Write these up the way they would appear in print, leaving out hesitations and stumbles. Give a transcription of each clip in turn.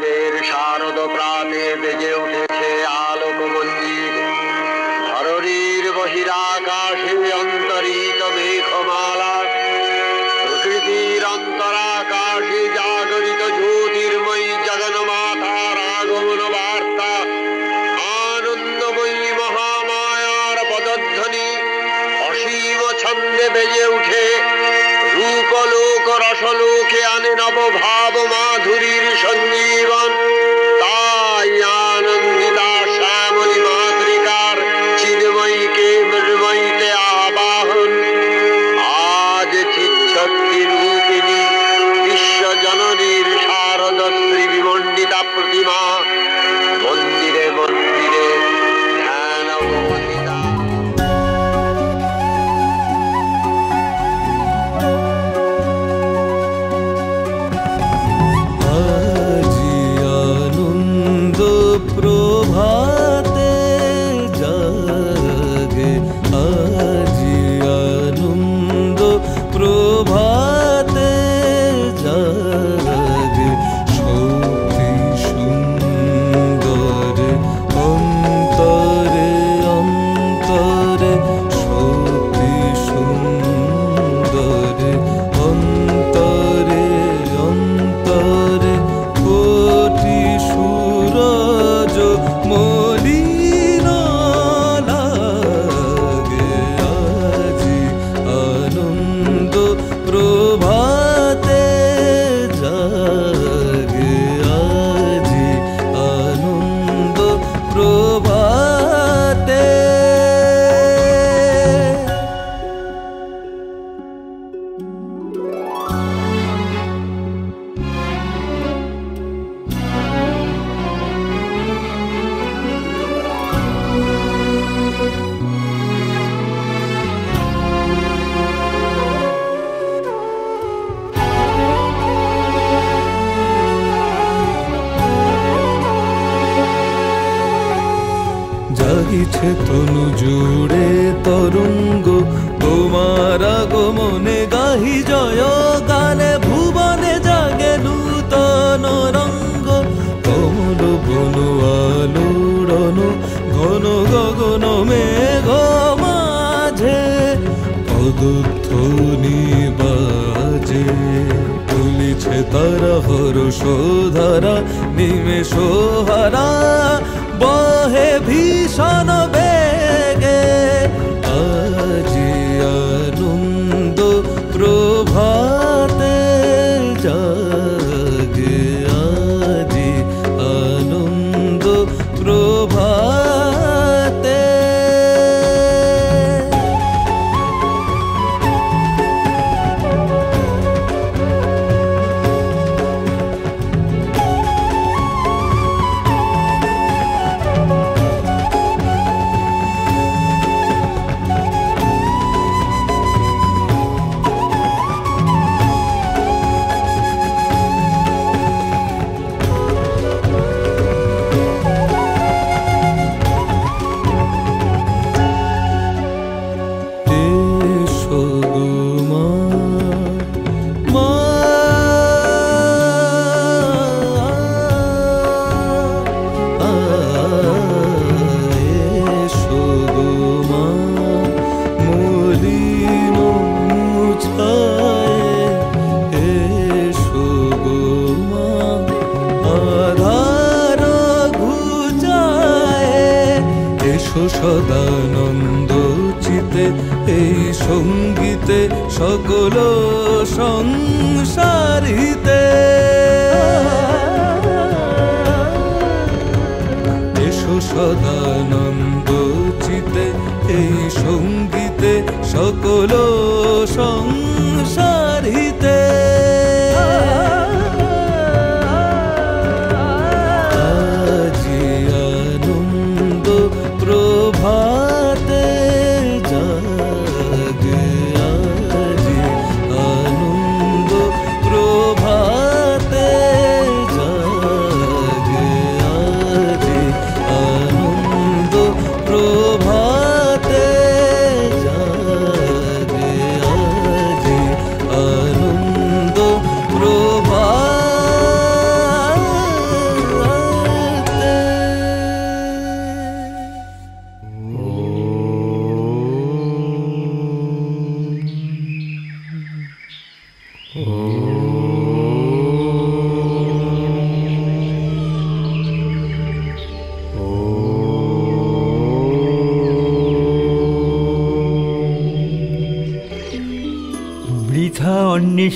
মন্দিরের শারদ প্রাতে বেজে উঠেছে আলোক মঞ্জির। ধরণীর বহিরাকাশে অন্তরিত মেঘমালা, প্রকৃতির অন্তরাকাশে জাগরিত জ্যোতির্ময়ী জগন্মাতার আগমন বার্তা। আনন্দময়ী মহামায়ার পদধ্বনি অসীম ছন্দে বেজে উঠে রূপলোক রসলোকে আনে নবভাব মাধুরীর সঞ্জীবন। তাই আনন্দিতা শ্যামলী মাতৃকার চিন্ময়ীকে মৃন্ময়ীতে আবাহন। আজ চিৎশক্তি রূপিণী বিশ্বজননীর শারদশ্রী বিমণ্ডিতা প্রতিমা মন্দিরে মন্দিরে ধ্যান অবস্থিতা। প্রভাতে জাগে, আজি আনন্দ প্রভাতে জাগে, শক্তি সুন্দর অন্তরে অন্তরে, শক্তি সুন্দর অন্তরে অন্তরে, কোটি সূরজ মলিন লাগে, আজি আনন্দ প্রভাতে জাগে, আজি আনন্দ প্রভাতে। জাগিছে তনু জুড়ে তরঙ্গ, তোমার আগমনে গাহি জয় গানে, ভুবনে জাগে নূতন রঙ্গ। কমল বন আলোড়ন ঘন গগন মেঘ মাঝে, পদধ্বনি বাজে, তুলিছে তারা হর্ষ ধারা নিমেষ হারা, বহে ভীষণ বেগে, আজি আনন্দ প্রভাতে জাগে, আজি আনন্দ প্রভাতে। সদানন্দ চিতে এই সঙ্গীতে সকল সংসারিতে, এসো সদানন্দ চিতে এই সঙ্গীতে সকল সংসারিতে। প্রভাতে জাগে, আজি আনন্দ প্রভাতে।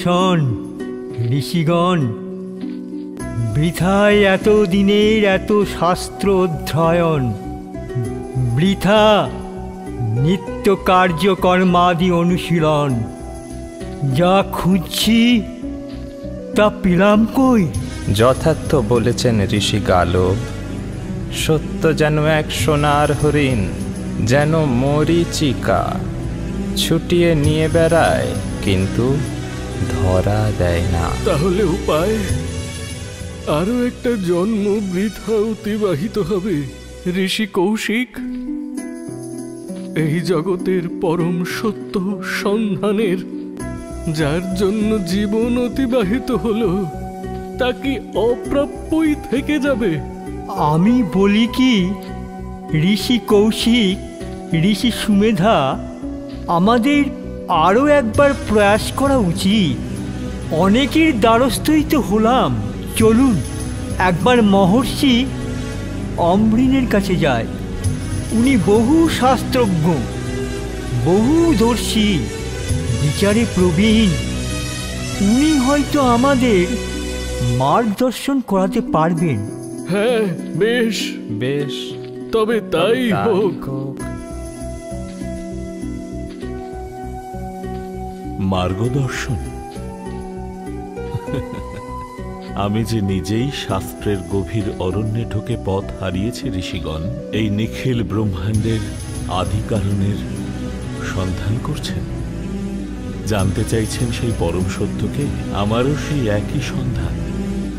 শোন ঋষিগণ, বৃথায় এত দিনের এত শাস্ত্র অধ্যয়ন, বৃথা নিত্য কার্যকর্মাদি অনুশীলন। যা খুঁজছি তা পেলাম কই? যথার্থ বলেছেন ঋষি গালব। সত্য যেন এক সোনার হরিণ, যেন মরীচিকা, ছুটিয়ে নিয়ে বেড়ায় কিন্তু ধরা দেয় না। তাহলে উপায়? আরো একটা জন্ম বৃথা অতিবাহিত হবে ঋষি কৌশিক। এই জগতের পরম সত্য সন্ধানের যার জন্য জীবন অতিবাহিত হলো, তা কি অপ্রাপ্যই থেকে যাবে? আমি বলি কি ঋষি কৌশিক, ঋষি সুমেধা, আমাদের আরও একবার প্রয়াস করা উচিত। অনেকের দ্বারস্থই তো হলাম, চলুন একবার মহর্ষি অমৃণের কাছে যায়। উনি বহু শাস্ত্রজ্ঞ, বহুদর্শী, বিচারে প্রবীণ। উনি হয়তো আমাদের মার্গদর্শন করাতে পারবেন। হ্যাঁ, বেশ বেশ, তবে তাই হোক। মার্গদর্শন? আমি যে নিজেই শাস্ত্রের গভীর অরণ্যে ঢুকে পথ হারিয়েছি ঋষিগণ, এই নিখিল ব্রহ্মাণ্ডের আদি কারণের সন্ধান করছেন, জানতে চাইছেন সেই পরম সত্যকে। আমারও সেই একই সন্ধান।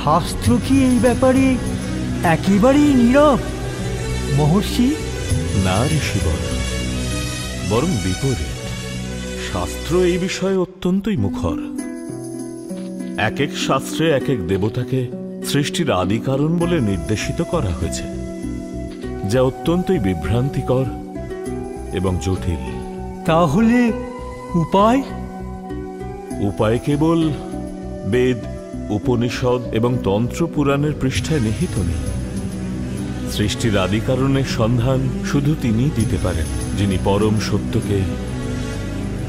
শাস্ত্র কি এই ব্যাপারে একেবারেই নীরব মহর্ষি? না ঋষিবর, বরং বিপরীত। শাস্ত্র এই বিষয়ে অত্যন্তই মুখর। এক এক শাস্ত্রে এক এক দেবতাকে সৃষ্টির আদি কারণ বলে নির্দেশিত করা হয়েছে, যা অত্যন্তই বিভ্রান্তিকর এবং জটিল। তাহলে উপায়? উপায় কেবল বেদ, উপনিষদ এবং তন্ত্র পুরাণের পৃষ্ঠায় নিহিত নেই। সৃষ্টির আদি কারণের সন্ধান শুধু তিনিই দিতে পারেন, যিনি পরম সত্যকে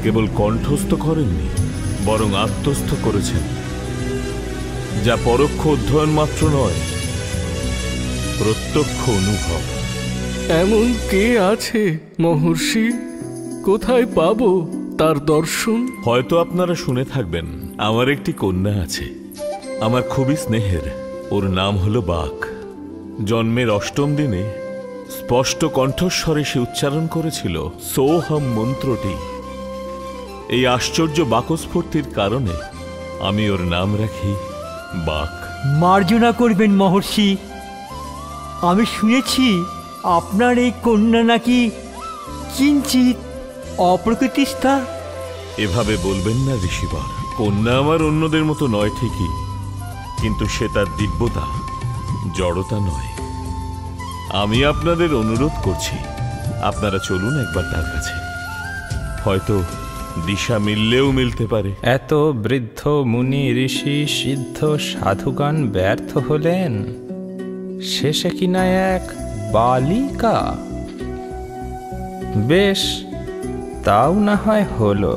কেবল কণ্ঠস্থ করেননি, বরং আত্মস্থ করেছেন, যা পরোক্ষ অধ্যয়ন মাত্র নয়, প্রত্যক্ষ অনুভব। এমন কে আছে মহর্ষি? কোথায় পাবো তার দর্শন? হয়তো আপনারা শুনে থাকবেন, আমার একটি কন্যা আছে, আমার খুবই স্নেহের। ওর নাম হলো বাক। জন্মের অষ্টম দিনে স্পষ্ট কণ্ঠস্বরে সে উচ্চারণ করেছিল সোহম মন্ত্রটি। এই আশ্চর্য বাকস্ফূর্তির কারণে আমি ওর নাম রাখি বাক। মার্জনা করবেন মহর্ষি। আমি শুনেছি আপনার এই কন্যা নাকি কিঞ্চিৎ অপ্রকৃতিস্থা। এভাবে বলবেন না ঋষিবর। কন্যা আমার অন্যদের মতো নয় ঠিকই, কিন্তু সে তার দিব্যতা, জড়তা নয়। আমি আপনাদের অনুরোধ করছি, আপনারা চলুন একবার তার কাছে, হয়তো দিশা মিললেও মিলতে পারে। এত বৃদ্ধ মুনি ঋষি সিদ্ধ সাধুগণ ব্যর্থ হলেন, শেষে কিনা এক বালিকা? বেশ, তাও না হয় হলো,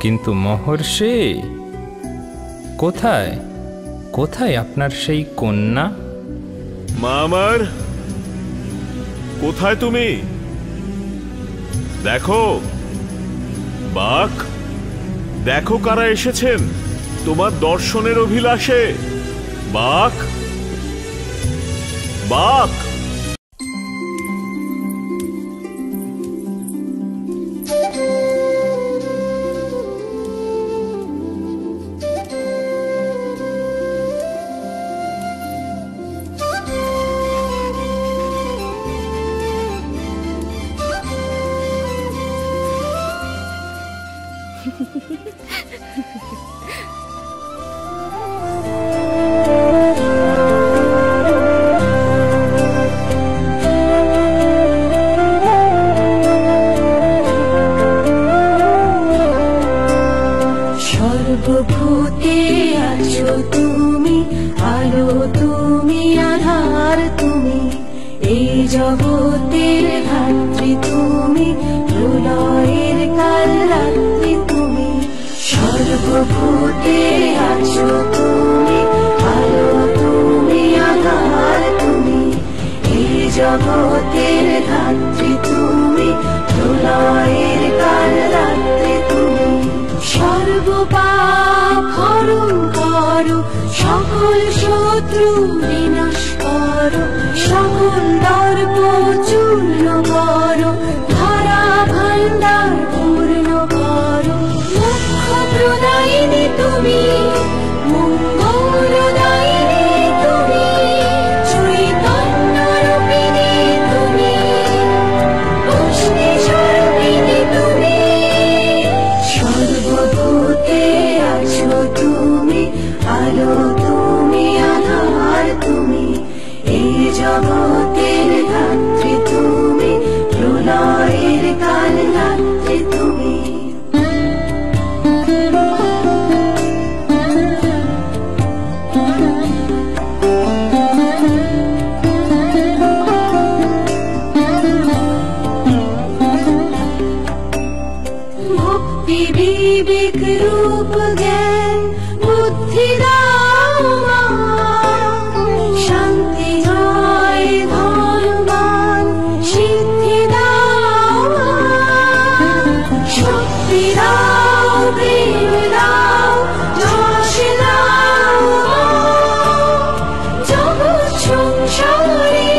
কিন্তু মহর্ষি, কোথায় কোথায় আপনার সেই কন্যা? মা আমার, কোথায় তুমি? দেখো বাক, দেখো কারা এসেছেন তোমার দর্শনের অভিলাষে। বাক, বাক। সর্বভূতে আছো তুমি, আলো তুমি, আধার তুমি, এই জগতের ধাত্রী তুমি, প্রলয়ের কাল রাত্রি তুমি। সর্বভূতে আছো তুমি, আলো তুমি, আধার তুমি, এই জগতের ধাত্রী তুমি, প্রলয়ের কাল রাত্রি তুমি। সর্বপাপ হরণ করো, সকল শত্রু বিনাশ করো, সকল দর্প চূর্ণ করো, ধরা ভাণ্ডার পূর্ণ করো। মোক্ষ প্রদায়িনী তুমি, মঙ্গলদায়িনী তুমি, চৈতন্য রূপিণী তুমি, পুষ্টি স্বরূপিণী তুমি। সর্বভূতে আছো তুমি, আলো তুমি, আধার তুমি, এই জগতের ধাত্রী তুমি, প্রলয়ের কাল রাত্রি তুমি। ভক্তি বিবেক রূপ জ্ঞান বুদ্ধি দাও মা, শান্তি জয় ধর্মান সিদ্ধি দাও মা। শক্তি দাও, প্রেম দাও, যশ দাও মা। জগৎ সংসারে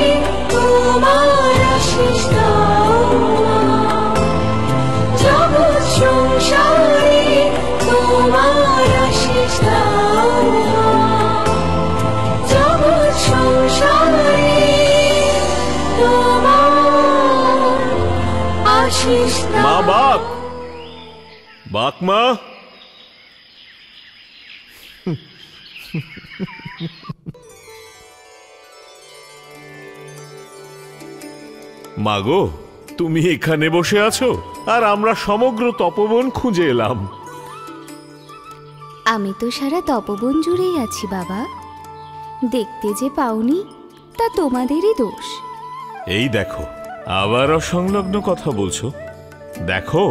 তোমার আশিস দাও মা। জগৎ সংসারে তোমার আশিস দাও মা। জগৎ সংসারে তোমার আশিস দাও। মা বাক, বাক মা। মাগো, তুমি এখানে বসে আছো আর আমরা সমগ্র তপবন খুঁজে এলাম। আমি তো সারা তপবন জুড়েই আছি বাবা, দেখতে যে পাওনি তা তোমাদেরই দোষ। এই দেখো, আবার অসংলগ্ন কথা বলছো। দেখো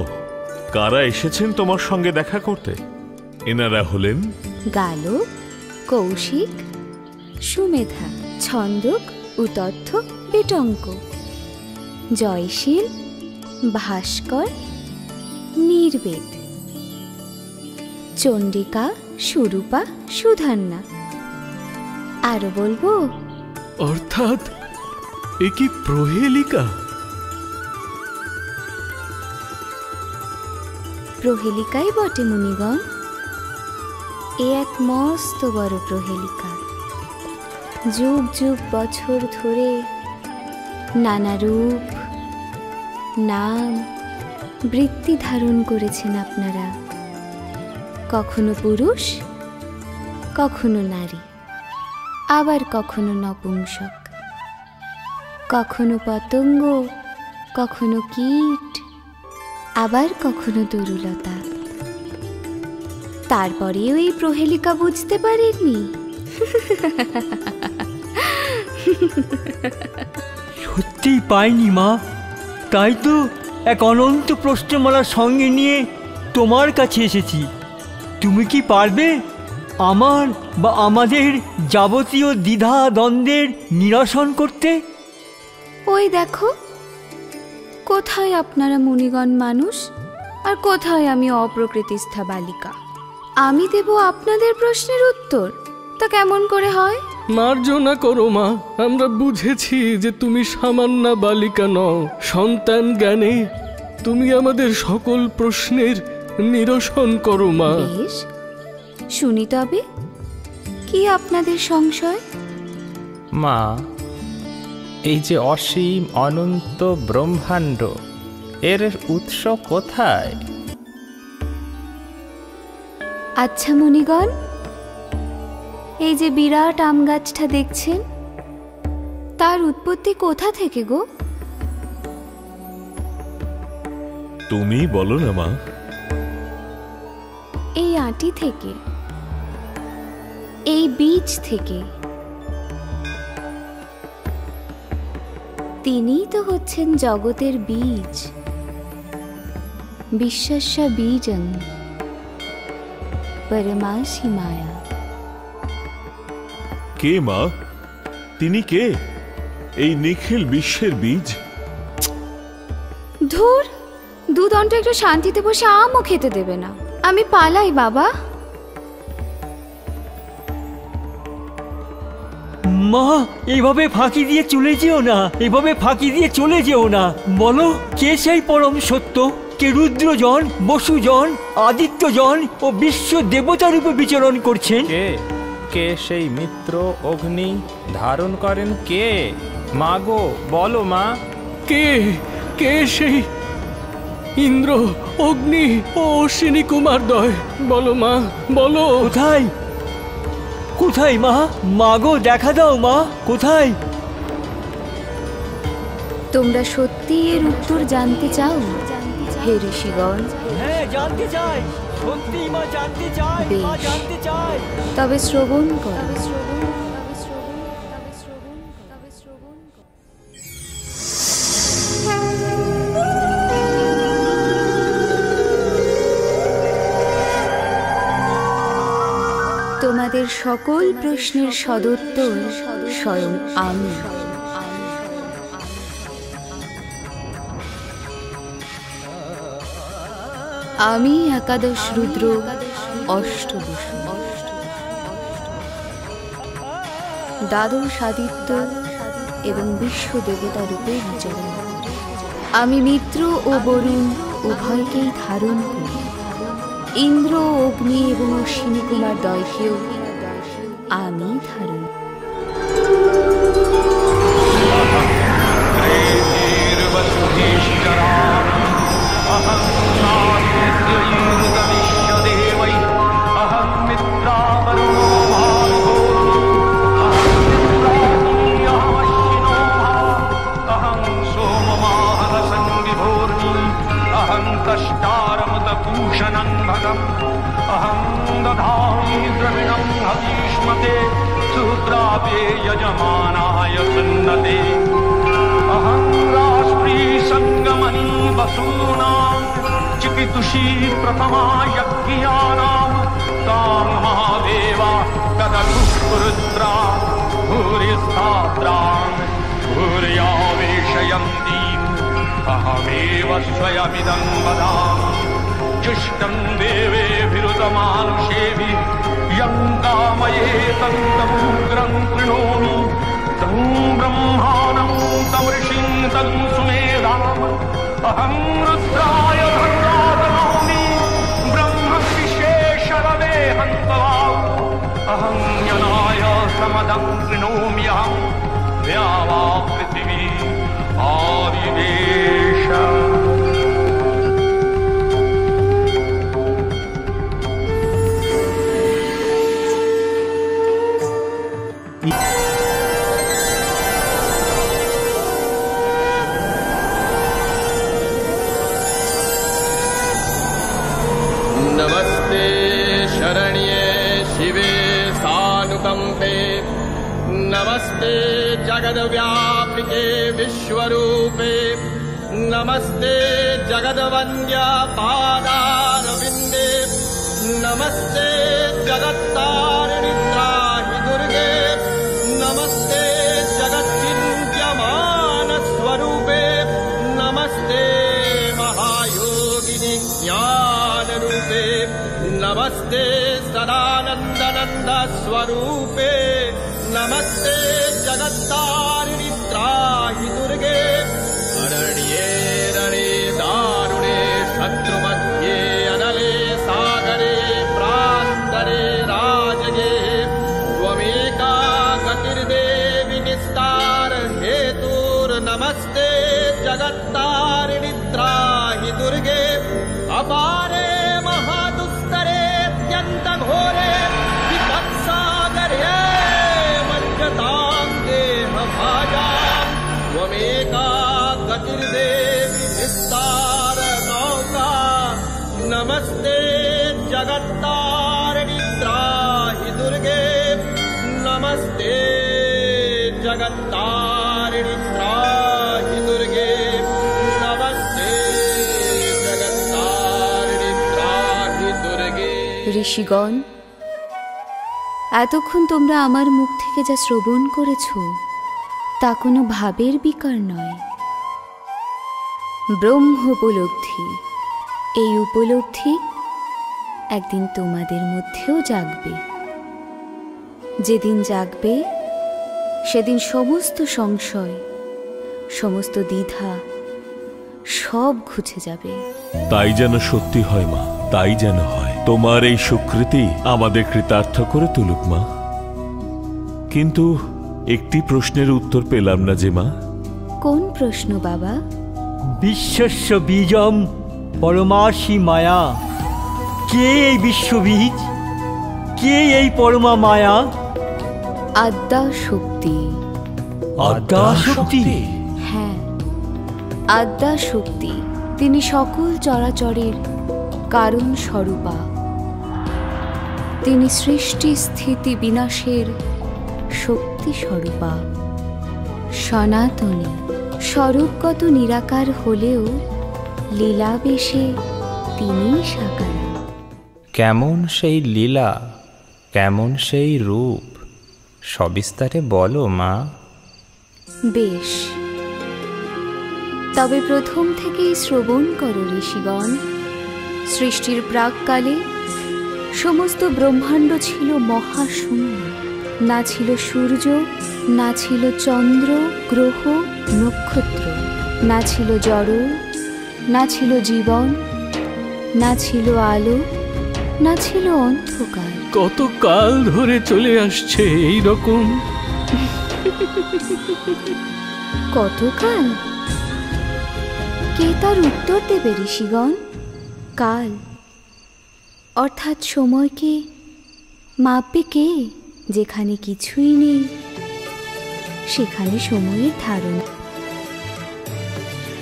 কারা এসেছেন তোমার সঙ্গে দেখা করতে। এনারা হলেন গালব, কৌশিক, সুমেধা, ছন্দক, উতথ্য, বিটঙ্ক, জয়শীল, ভাস্কর, নির্বেদ, চণ্ডিকা, সুরূপা, সুধন্যা। আরো বলবো? অর্থাৎ এ কি প্রহেলিকা? প্রহেলিকাই বটে মুনিগণ, এ এক মস্ত বড় প্রহেলিকা। যুগ যুগ বছর ধরে নানা রূপ, নাম, বৃত্তি ধারণ করেছেন আপনারা। কখনো পুরুষ, কখনো নারী, আবার কখনো নপুংসক, কখনো পতঙ্গ, কখনো কীট, আবার কখনো তরুলতা। তারপরেও এই প্রহেলিকা বুঝতে পারেননি? সত্যিই পাইনি মা, তাই তো এক অনন্ত প্রশ্নমালার সঙ্গে নিয়ে তোমার কাছে এসেছি। তুমি কি পারবে আমার বা আমাদের যাবতীয় দ্বিধা দ্বন্দ্বের নিরসন করতে? ওই দেখো, কোথায় আপনারা মুনিগণ মানুষ আর কোথায় আমি অপ্রকৃতিস্থা বালিকা। আমি দেব আপনাদের প্রশ্নের উত্তর, তা কেমন করে হয়? মার্জনা করো মা, আমরা বুঝেছি যে তুমি সামান্য বালিকা নও। সন্তান জ্ঞানে তুমি আমাদের সকল প্রশ্নের নিরসন করো মা। বেশ, শুনি তবে, কি আপনাদের সংশয়? মা, এই যে অসীম অনন্ত ব্রহ্মাণ্ড, এর উৎস কোথায়? আচ্ছা মুনিগণ, এই যে বিরাট আম গাছটা দেখছেন, তার উৎপত্তি কোথা থেকে গো? তুমি বলো না মা। এই আঁটি থেকে, এই বীজ থেকে। তিনিই তো হচ্ছেন জগতের বীজ। বিশ্বস্য বীজং। परमासी माया। কে মা? তিনি কে? এই নিখিল বিশ্বের বীজ? ধুর, দুদণ্ড একটু শান্তিতে বসে আমও খেতে দেবে না। আমি পালাই বাবা। মা, এইভাবে ফাঁকি দিয়ে চলে যেও না, এইভাবে ফাঁকি দিয়ে চলে যেও না। বলো, কে সেই পরম সত্য? কে রুদ্রজন, বসুজন, আদিত্যজন ও বিশ্ব দেবতা রূপে বিচরণ করছেন? কে কে সেই মিত্র অগ্নি ধারণ করেন? কে মা গো, বলো মা। কে কে সেই ইন্দ্র, অগ্নি ও অশ্বিনী কুমারদ্বয়? বলো মা, বলো। কোথায় কোথায় মা? মা গো, দেখা দাও মা, কোথায়? তোমরা সত্যি এর উত্তর জানতে চাও হে ঋষিগণ? হ্যাঁ, জানতে চাই, সত্যি মা, জানতে চাই, মা, জানতে চাই। তবে শ্রবণ কর। তোমাদের সকল প্রশ্নের সদুত্তর স্বয়ং আমি। আমি একাদশ রুদ্র, অষ্টবসু, দ্বাদশ আদিত্য এবং বিশ্ব দেবতা রূপে বিচরণ করি। আমি মিত্র ও বরুণ উভয়কেই ধারণ করি। ইন্দ্র, অগ্নি এবং অশ্বিনী কুমার দ্বয়কেও আমি ধারণ। यजमानाय सन्नते अहं राष्ट्री संगमनी वसूनां चिकितुषी प्रथमा यज्ञानां तां महादेवा तदरुद्रा भूरिस्थात्रां भूर्यावेशयन्तीम् अहमेव स्वयमिदं वदामि। जुष्टं देवेभिरुतमानुषेभिः यं कामये तं तमुग्रं कृणोमि। तं ब्रह्माणं तं ऋषिं तं सुमेधाम् अहं रुद्राय धर्मादनोमि। ब्रह्मविशेषरवे हन्तवाम् अहं यनाय समदं कृणोमि। अहं द्यावा पृथिवी आविवेश। नमस्ते शरण्ये शिवे सानुकंपे। नमस्ते जगद्व्यापिके विश्वरूपे। नमस्ते जगद्वन्द्या पादारविन्दे। नमस्ते जगत्तारिणि त्राहि दुर्गे। नमस्ते जगद्विद्यमानस्वरूपे। नमस्ते महायोगिनि ज्ञानरूपे। नमस्ते सदानन्दनन्द स्वरूपे। नमस्ते जगत्तारिणि त्राहि दुर्गे। अरण्ये रणे दारुणे शत्रुमध्ये अनले सागरे प्रान्तरे राजगे। त्वमेका गतिर्देवि निस्तार हेतुर्नमस्ते जगत्तारिणि त्राहि दुर्गे। अपारे महादुस्तरेऽत्यन्तघोरे विपत्सागरे मज्जतां देहभाजां। त्वमेका गतिर्देवि निस्तार नौका। नमस्ते जगत्तारिणि त्राहि दुर्गे। नमस्ते जगत्तारिणि त्राहि दुर्गे। ঋষিগণ, এতক্ষণ তোমরা আমার মুখ থেকে যা শ্রবণ করেছ তা কোনো ভাবের বিকার নয়, ব্রহ্ম উপলব্ধি। এই উপলব্ধি একদিন তোমাদের মধ্যেও জাগবে। যেদিন জাগবে সেদিন সমস্ত সংশয়, সমস্ত দ্বিধা সব ঘুচে যাবে। তাই যেন সত্যি হয় মা, তাই যেন হয়। তোমার এই সুকৃতি আমাদের কৃতার্থ করে তুলুক মা। কিন্তু একটি প্রশ্নের উত্তর পেলাম না যে মা। কোন প্রশ্ন বাবা? বিশ্বস্য বীজম পরমাসি মায়া। কে এই বিশ্ববীজ? কে এই পরমা মায়া? আদ্যা শক্তি। আদ্যা শক্তি? হ্যাঁ, আদ্যা শক্তি। তিনি সকল চরাচরের কারণ স্বরূপা। তিনি সৃষ্টি স্থিতি বিনাশের শক্তি স্বরূপা, সনাতনী। স্বরূপগত নিরাকার হলেও লীলাবেশে তিনিই সাকার। কেমন সেই লীলা, কেমন সেই রূপ, সবিস্তারে বলো মা। বেশ, তবে প্রথম থেকেই শ্রবণ করো ঋষিগণ। সৃষ্টির প্রাককালে সমস্ত ব্রহ্মাণ্ড ছিল মহাশূন্য। না ছিল সূর্য, না ছিল চন্দ্র, গ্রহ, নক্ষত্র, না ছিল জড়, না ছিল জীবন, না ছিল আলো, না ছিল অন্ধকার। কত কাল ধরে চলে আসছে এই রকম? কত কাল? কে তার উত্তর দেবে ঋষিগণ? কাল অর্থাৎ সময়কে মাপবে কে? যেখানে কিছুই নেই সেখানে সময়ের ধারণা।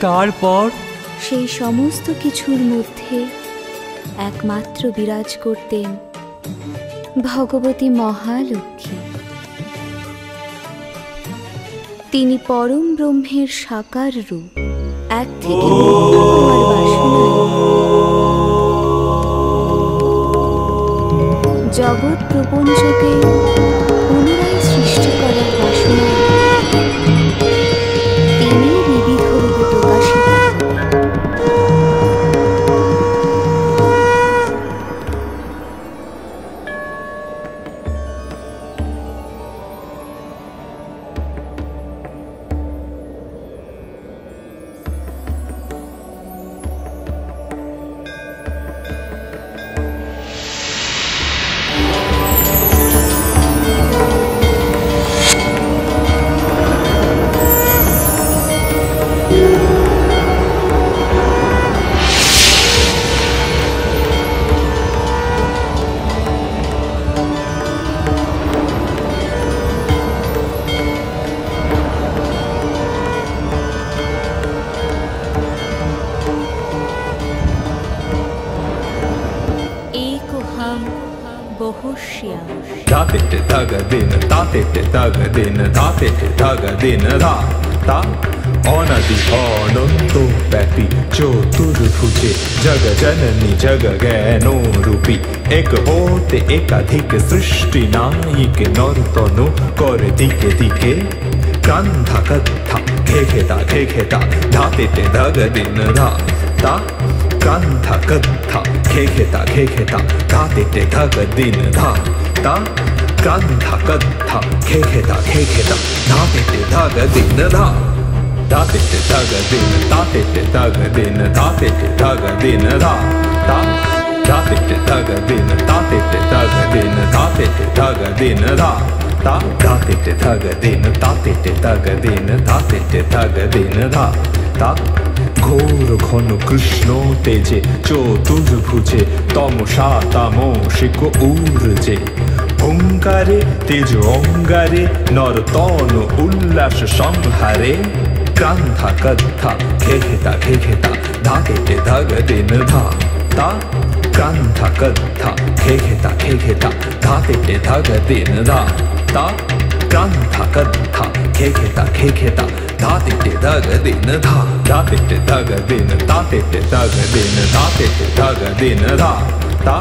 তারপর সেই সমস্ত কিছুর মধ্যে একমাত্র বিরাজ করতেন ভগবতী মহালক্ষ্মী। তিনি পরম ব্রহ্মের সাকার রূপ। এক থেকে তোমার বাসনায় জগৎ প্রপঞ্চকে পুনরায় সৃষ্টি করার বাসনায় তিনি বিবিধ রূপে প্রকাশিত। Date daga din, date daga din, date daga din, da ta onadi ononto papi choturbhuje jaga janani jaga gano rupi ek hote ekadhik srishti naik nortonu kore dike dike kandha katha kheketa date daga din, da ta kandha katha kheketa date daga din, da ta kandha katha kheketa date daga din, da date daga din, date daga din, date daga din, da ta date daga din, date daga din, date daga din, da ta date daga din, date daga din, date daga din, da ta ঘোর ঘন কৃষ্ণ তেজে চতুর্ভুজে তমসা তামসিক ঊর্জে ওঙ্কারে তেজ অঙ্গারে নরতন উল্লাস সংহারে কান্ধা কথা খেখেতা ধাতে ধাগ দিন ধা তা কান্ধা কথা খেখেতা ধাতে ধাগ দিন ধা তা কান্ধা কথা খেখেতা ধাতে ধাগ দিন ধা date daga din, date daga din, date daga din, da ता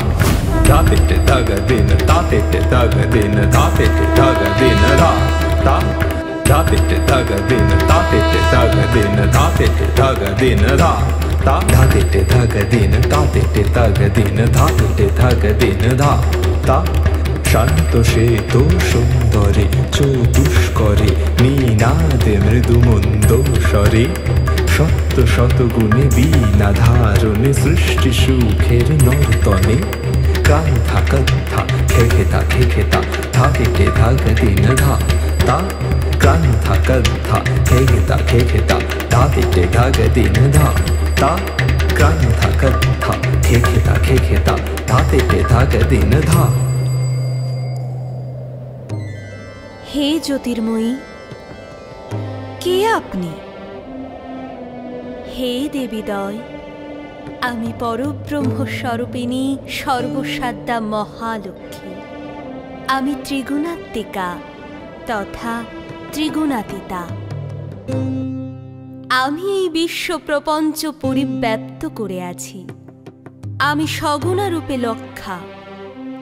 धा ते धागा दिन ता ते धागा दिन धा ते धागा दिन धा ता धा ते धागा दिन ता ते धागा दिन धा ते धागा दिन धा ता धा ते धागा दिन ता ते धागा दिन धा ते धागा दिन धा ता শান্ত শ্বেত সুন্দরে চতুষ্করে নীনাদে মৃদু মন্দ স্বরে সত্য শতগুণে বীণা ধারণে সৃষ্টি সুখের নর্তনে ক্রান্থা কথা খেখেতা খেখেতা ধাকেটে ধাগা দিন ধা তা ক্রান্থা কথা খেখেতা খেখেতা ধাকেটে ধাগা দিন ধা তা ক্রান্থা কথা খেখেতা খেখেতা ধাকেটে ধাগা দিন ধা। হে জ্যোতির্ময়ী, কে আপনি? হে দেবীদয়, আমি পরব্রহ্ম স্বরূপিণী সর্বসাদ্যা মহালক্ষ্মী। আমি ত্রিগুণাত্মিকা তথা ত্রিগুণাতীতা। আমি এই বিশ্ব প্রপঞ্চ পরিব্যাপ্ত করে আছি। আমি সগুণারূপে লক্ষ্যা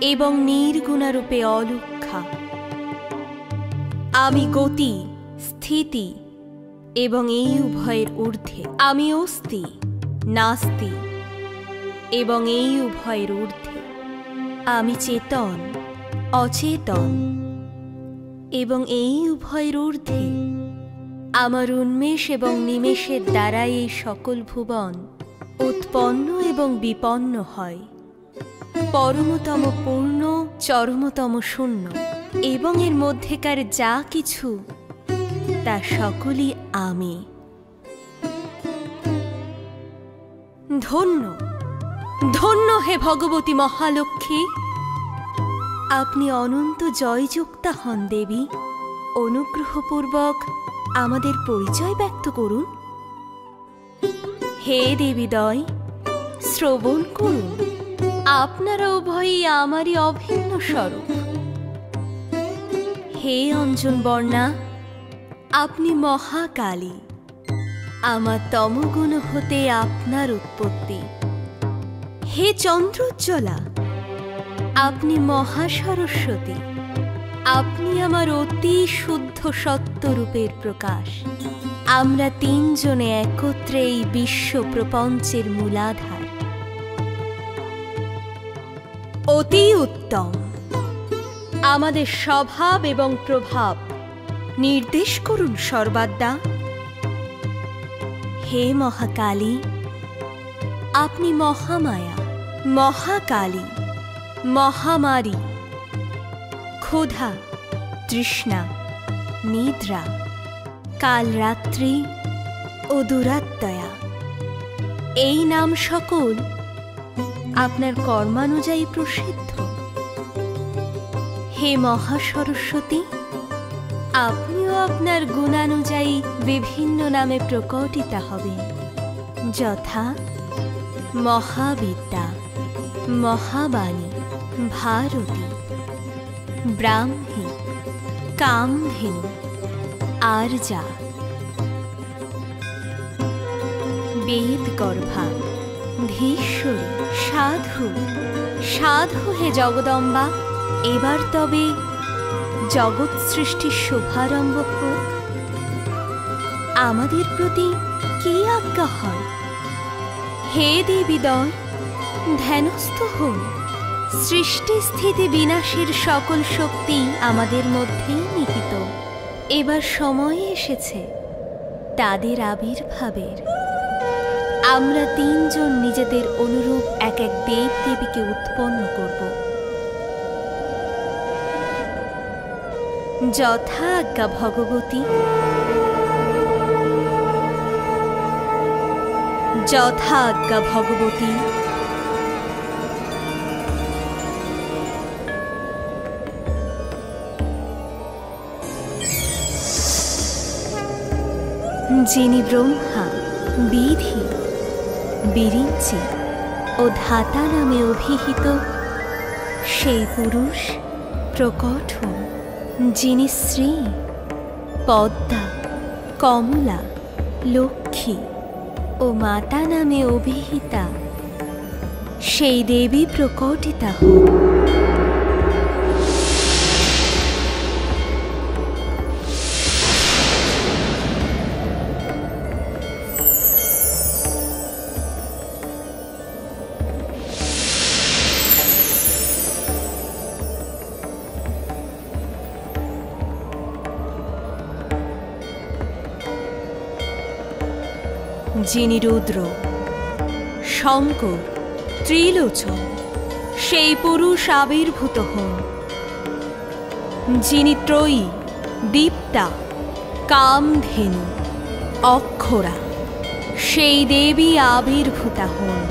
এবং নির্গুণারূপে অলক্ষ্যা। আমি গতি, স্থিতি এবং এই উভয়ের ঊর্ধ্বে। আমি অস্তি, নাস্তি এবং এই উভয়ের ঊর্ধ্বে। আমি চেতন, অচেতন এবং এই উভয়ের ঊর্ধ্বে। আমার উন্মেষ এবং নিমেষের দ্বারাই এই সকল ভুবন উৎপন্ন এবং বিপন্ন হয়। পরমতম পূর্ণ, চরমতম শূন্য এবং এর মধ্যেকার যা কিছু তা সকলই আমি। ধন্য ধন্য হে ভগবতী মহালক্ষ্মী, আপনি অনন্ত জয়যুক্তা হন দেবী। অনুগ্রহপূর্বক আমাদের পরিচয় ব্যক্ত করুন। হে দেবীদয়, শ্রবণ করুন। আপনারা উভয়ই আমারই অভিন্ন স্বরূপ। হে অঞ্জন বর্ণা, আপনি মহাকালী। আমার তমগুণ হতে আপনার উৎপত্তি। হে চন্দ্রোজ্জ্বলা, আপনি মহাসরস্বতী। আপনি আমার অতি শুদ্ধ সত্যরূপের প্রকাশ। আমরা তিনজনে একত্রে এই বিশ্ব প্রপঞ্চের মূলাধার। অতি উত্তম। আমাদের স্বভাব এবং প্রভাব নির্দেশ করুন সর্বাদ্যা। হে মহাকালী, আপনি মহামায়া, মহাকালী, মহামারী, ক্ষুধা, তৃষ্ণা, নিদ্রা, কালরাত্রি ও দুরাত্ময়া। এই নাম সকল আপনার কর্মানুযায়ী প্রসিদ্ধ। হে মহাসরস্বতী, আপনিও আপনার গুণানুযায়ী বিভিন্ন নামে প্রকটিতা হবেন, যথা মহাবিদ্যা, মহাবাণী, ভারতী, ব্রাহ্মী, কামধেনু, আর্যা, বেদগর্ভা, ধীশ্বরী, সাধু। সাধু হে জগদম্বা, এবার তবে জগৎ সৃষ্টির শুভারম্ভ হোক। আমাদের প্রতি কি আজ্ঞা হয়? হে দেবীদয়, ধ্যানস্থ হন। সৃষ্টি স্থিতি বিনাশের সকল শক্তি আমাদের মধ্যেই নিহিত। এবার সময় এসেছে তাদের আবির্ভাবের। আমরা তিনজন নিজেদের অনুরূপ এক এক দেব দেবীকে উৎপন্ন করব। যথা আজ্ঞা ভগবতী। যথা আজ্ঞা ভগবতী। যিনি ব্রহ্মা, বিধি, বিরিঞ্চি ও ধাতা নামে অভিহিত, সেই পুরুষ প্রকট হন। যিনি শ্রী, পদ্মা, কমলা, লক্ষ্মী ও মাতা নামে অভিহিতা, সেই দেবী প্রকটিতা হন। যিনি রুদ্র, শঙ্কর, ত্রিলোচন, সেই পুরুষ আবির্ভূত হন। যিনি ত্রয়ী, দীপ্তা, কামধেনু, অক্ষরা, সেই দেবী আবির্ভূতা হন।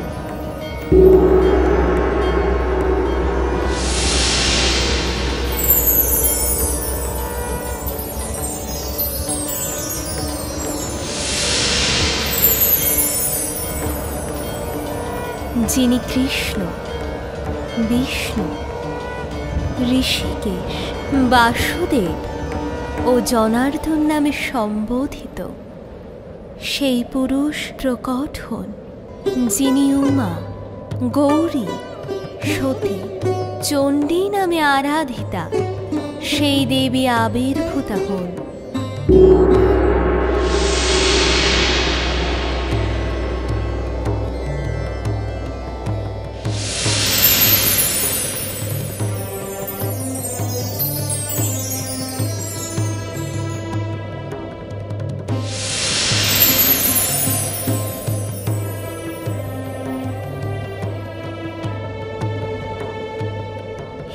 যিনি কৃষ্ণ, বিষ্ণু, ঋষিকেশ, বাসুদেব ও জনার্দন নামে সম্বোধিত সেই পুরুষ প্রকট হন। যিনি উমা, গৌরী, সতী, চণ্ডী নামে আরাধিতা সেই দেবী আবির্ভূতা হন।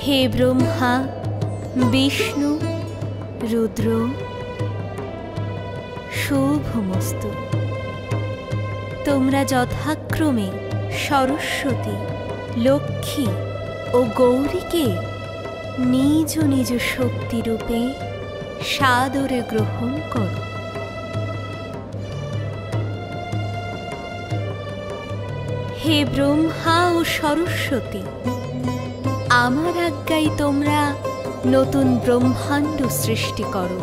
হে ব্রহ্মা, বিষ্ণু, রুদ্র, শুভমস্তু। তোমরা যথাক্রমে সরস্বতী, লক্ষ্মী ও গৌরীকে নিজ নিজ শক্তিরূপে সাদরে গ্রহণ করো। হে ব্রহ্মা ও সরস্বতী, আমার আজ্ঞায় তোমরা নতুন ব্রহ্মাণ্ড সৃষ্টি করো।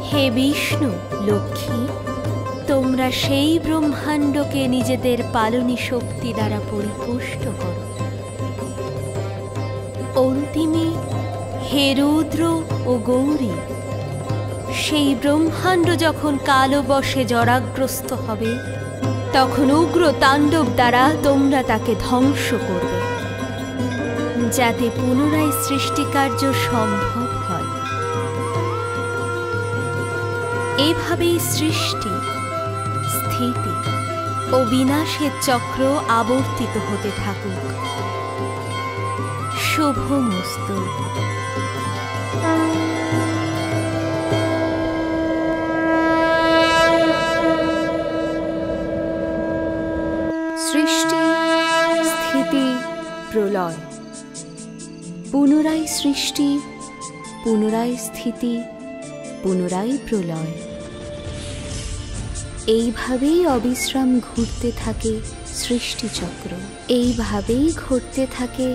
হে বিষ্ণু, লক্ষ্মী, তোমরা সেই ব্রহ্মাণ্ডকে নিজেদের পালনী শক্তি দ্বারা পরিপুষ্ট করো। অন্তিমে হে রুদ্র ও গৌরী, সেই ব্রহ্মাণ্ড যখন কালবশে জরাগ্রস্ত হবে তখন উগ্র তাণ্ডব দ্বারা তোমরা তাকে ধ্বংস করবে, যাতে পুনরায় সৃষ্টিকার্য সম্ভব হয়। এভাবেই সৃষ্টি, স্থিতি ও বিনাশের চক্র আবর্তিত হতে থাকুক। শুভমস্তু। সৃষ্টি, স্থিতি, প্রলয়, পুনরায় সৃষ্টি, পুনরায় স্থিতি, পুনরায় প্রলয়। এইভাবেই অবিশ্রাম ঘুরতে থাকে সৃষ্টিচক্র। এইভাবেই ঘটতে থাকে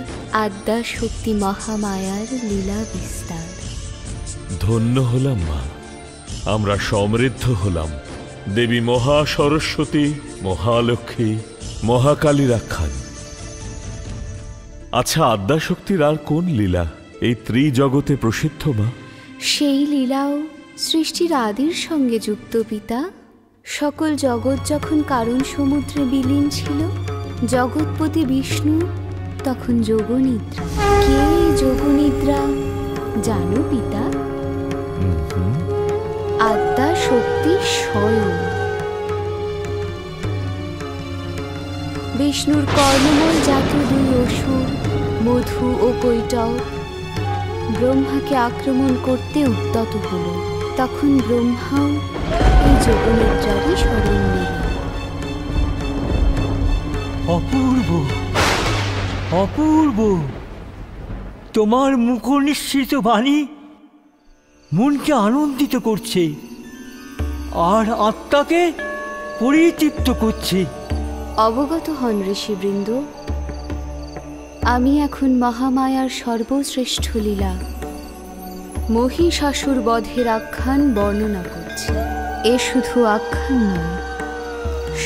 আদ্যা শক্তি মহামায়ার লীলা বিস্তার। ধন্য হলাম মা, আমরা সমৃদ্ধ হলাম দেবী মহা সরস্বতী, মহালক্ষ্মী, মহাকালীর আখ্যান। আচ্ছা, আদ্যাশক্তির আর কোন লীলা এই ত্রিজগতে প্রসিদ্ধ মা? সেই লীলাও সৃষ্টির আদির সঙ্গে যুক্ত পিতা। সকল জগৎ যখন কারণ সমুদ্রে বিলীন ছিল, জগৎপতি বিষ্ণু তখন যোগনিদ্রা। কে এই যোগনিদ্রা জানো পিতা? আদ্যা শক্তি স্বয়ং। বিষ্ণুর কর্ণমল জাতীয় দুই অসুর মধু ও কৈটব ব্রহ্মাকে আক্রমণ করতে উদ্যত হল। তখন ব্রহ্মাও এই যোগনিদ্রারই স্মরণ নিল। অপূর্ব, অপূর্ব! তোমার মুখনিঃসৃত বাণী মনকে আনন্দিত করছে আর আত্মাকে পরিতৃপ্ত করছে। অবগত হন ঋষিবৃন্দ, আমি এখন মহামায়ার সর্বশ্রেষ্ঠ লীলা মহিষাসুর বধের আখ্যান বর্ণনা করছি। এ শুধু আখ্যান নয়,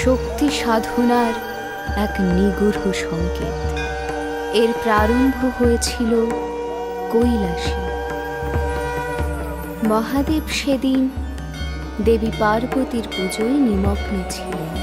শক্তি সাধনার এক নিগূঢ় সংকেত। এর প্রারম্ভ হয়েছিল কৈলাসে। মহাদেব সেদিন দেবী পার্বতীর পুজোয় নিমগ্ন ছিলেন।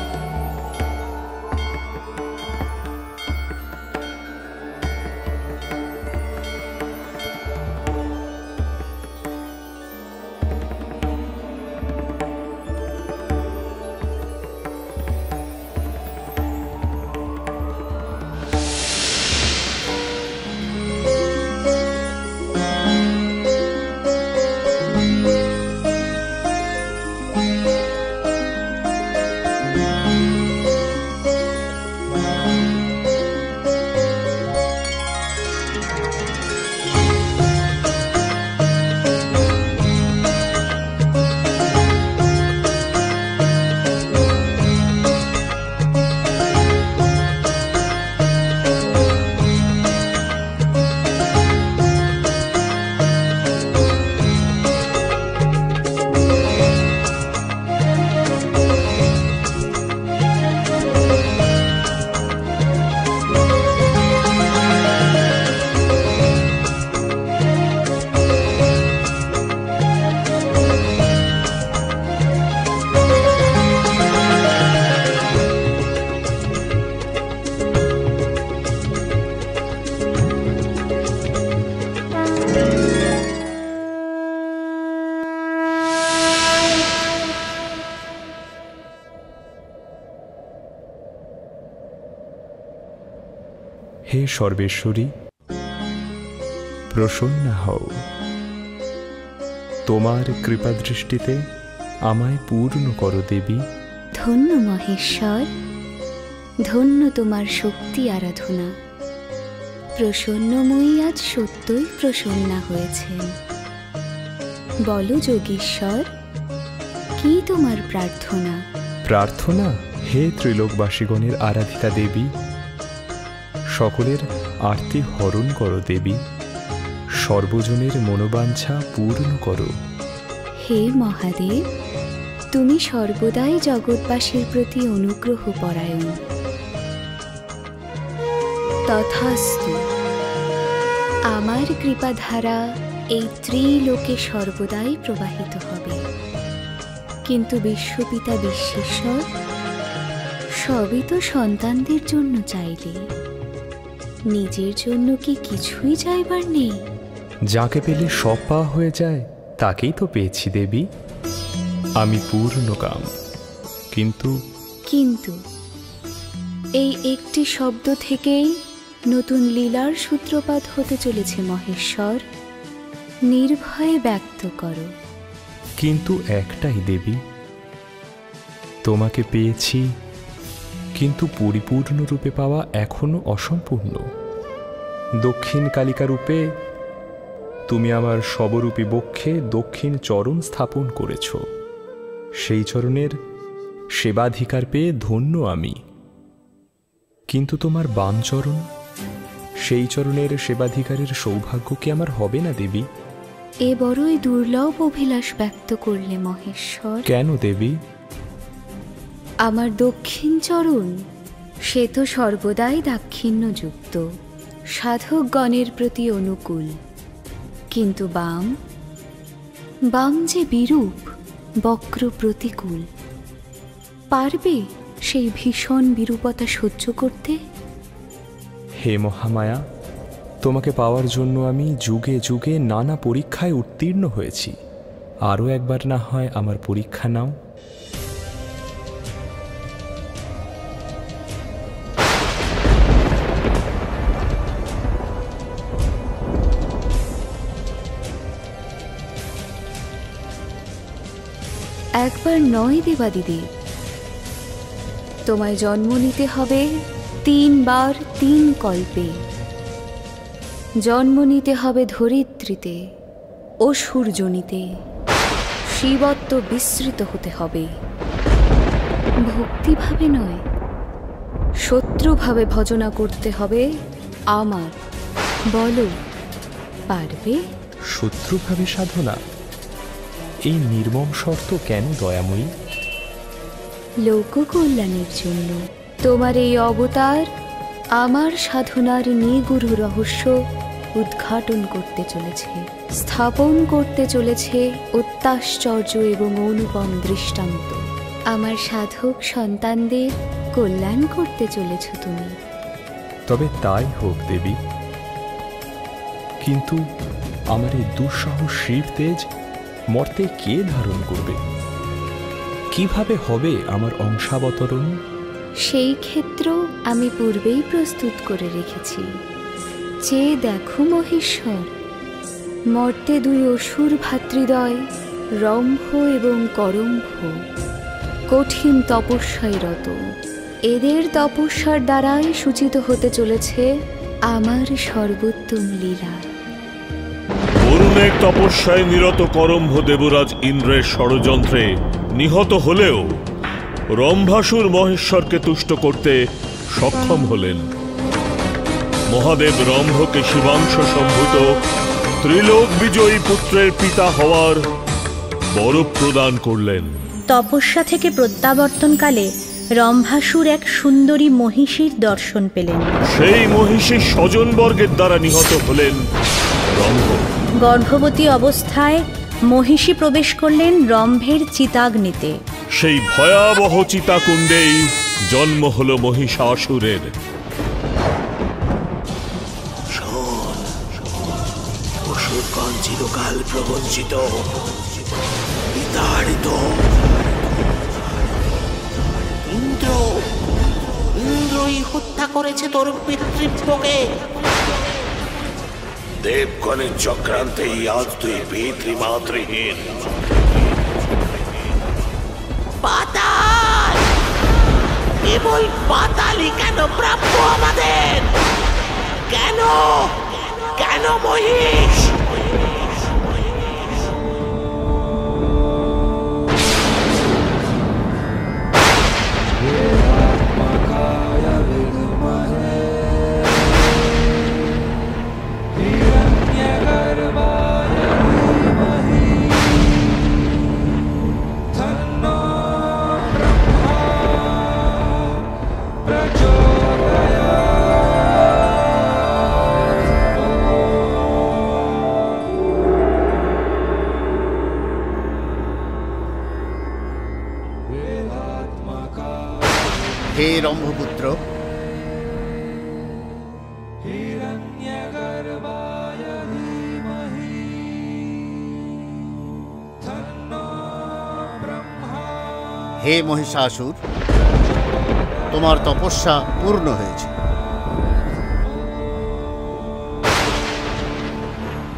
হে সর্বেশ্বরী, প্রসন্ন হও। তোমার কৃপাদৃষ্টিতে আমায় পূর্ণ করো দেবী। ধন্য মহেশ্বর, ধন্য তোমার শক্তি আরাধনা। প্রসন্নময়ী আজ সত্যই প্রসন্না হয়েছেন। বলো যোগীশ্বর, কি তোমার প্রার্থনা? প্রার্থনা, হে ত্রিলোকবাসীগণের আরাধিতা দেবী, সকলের আরতি হরণ করো দেবী, সর্বজনের মনোবাঞ্ছা পূর্ণ করো। হে মহাদেব, তুমি সর্বদাই জগৎবাসীর প্রতি অনুগ্রহ পরায়ণ। তথাস্তু। আমার কৃপাধারা এই ত্রিলোকে সর্বদাই প্রবাহিত হবে। কিন্তু বিশ্বপিতা বিশ্বেশ্বর সবই তো সন্তানদের জন্য চাইলে, নিজের জন্য কি কিছুই চাইবার নেই? যাকে পেলে সব পাওয়া হয়ে যায় তাকেই তো পেয়েছি দেবী। আমি পূর্ণকাম, কিন্তু এই একটি শব্দ থেকেই নতুন লীলার সূত্রপাত হতে চলেছে মহেশ্বর। নির্ভয়ে ব্যক্ত করো। কিন্তু একটাই দেবী, তোমাকে পেয়েছি, কিন্তু পরিপূর্ণরূপে পাওয়া এখনো অসম্পূর্ণ। দক্ষিণ কালিকা রূপে তুমি আমার সবরূপী বক্ষে দক্ষিণ চরণ স্থাপন করেছ। সেই চরণের সেবাধিকার পেয়ে ধন্য আমি। কিন্তু তোমার বাম চরণ, সেই চরণের সেবাধিকারের সৌভাগ্য কি আমার হবে না দেবী? এ বড়ই দুর্লভ অভিলাষ ব্যক্ত করলে মহেশ্বর। কেন দেবী? আমার দক্ষিণ চরণ সে তো সর্বদাই দাক্ষিণ্যযুক্ত, সাধকগণের প্রতি অনুকূল। কিন্তু বাম যে বিরূপ, বক্র প্রতিকূল। পারবে সেই ভীষণ বিরূপতা সহ্য করতে? হে মহামায়া, তোমাকে পাওয়ার জন্য আমি যুগে যুগে নানা পরীক্ষায় উত্তীর্ণ হয়েছি। আরও একবার না হয় আমার পরীক্ষা নাও। একবার নয় দেবাদিদি, তোমায় জন্ম নিতে হবে 3 বার 3 কল্পে। জন্ম নিতে হবে ধরিত্রীতে, অসুরজনিতে। শিবত্ব বিস্তৃত হতে হবে। ভক্তিভাবে নয়, শত্রুভাবে ভজনা করতে হবে আমার। বলো, পারবে? শত্রুভাবে সাধনা? এই নির্মম শর্ত কেন দয়াময়ী? লোককল্যাণের জন্য। তোমার এই অবতার আমার সাধনার নিগুড় রহস্য উদ্ঘাটন করতে চলেছে, স্থাপন করতে চলেছে অত্যাশ্চর্য এবং অনুপম দৃষ্টান্ত। আমার সাধক সন্তানদের কল্যাণ করতে চলেছ তুমি। তবে তাই হোক দেবী, কিন্তু আমার এই দুঃসহ শিব তেজ মর্তে কে ধারণ করবে? কিভাবে হবে আমার অংশাবতরণ? সেই ক্ষেত্র আমি পূর্বেই প্রস্তুত করে রেখেছি। যে দেখো মহেশ্বর, মর্তে দুই অসুর ভাতৃদ্বয় রম্ভ এবং করম্ভ কঠিন তপস্যায় রত। এদের তপস্যার দ্বারাই সূচিত হতে চলেছে আমার সর্বোত্তম লীলা। বরুণের তপস্যায় নিরত করম্ভ দেবরাজ ইন্দ্রের ষড়যন্ত্রে নিহত হলেও রম্ভাসুর মহেশ্বরকে তুষ্ট করতে সক্ষম হলেন। মহাদেব রম্ভকে শিবাংশ সম্ভূত ত্রিলোক বিজয়ী পুত্রের পিতা হওয়ার বর প্রদান করলেন। তপস্যা থেকে প্রত্যাবর্তনকালে রম্ভাসুর এক সুন্দরী মহিষীর দর্শন পেলেন। সেই মহিষীর স্বজনবর্গের দ্বারা নিহত হলেন রম্ভ। গর্ভবতী অবস্থায় মহিষী প্রবেশ করলেন রম্ভের চিতাগ্নিতে। সেই ভয়াবহ চিতাকুণ্ডেই জন্ম হল মহিষাসুরের। অসুরগণ চিরকাল প্রবঞ্চিত, বিতাড়িত। ইন্দ্রই হত্যা করেছে তোর পিতৃব্যকে। দেবগণের চক্রান্তেই আজ তুই পিতৃমাতৃহীন। পাতাল, কেবল পাতালই কেন প্রাপ্য আমাদের? কেন কেন মহিষ? হে রম্ভপুত্র, হে মহিষাসুর, তোমার তপস্যা পূর্ণ হয়েছে।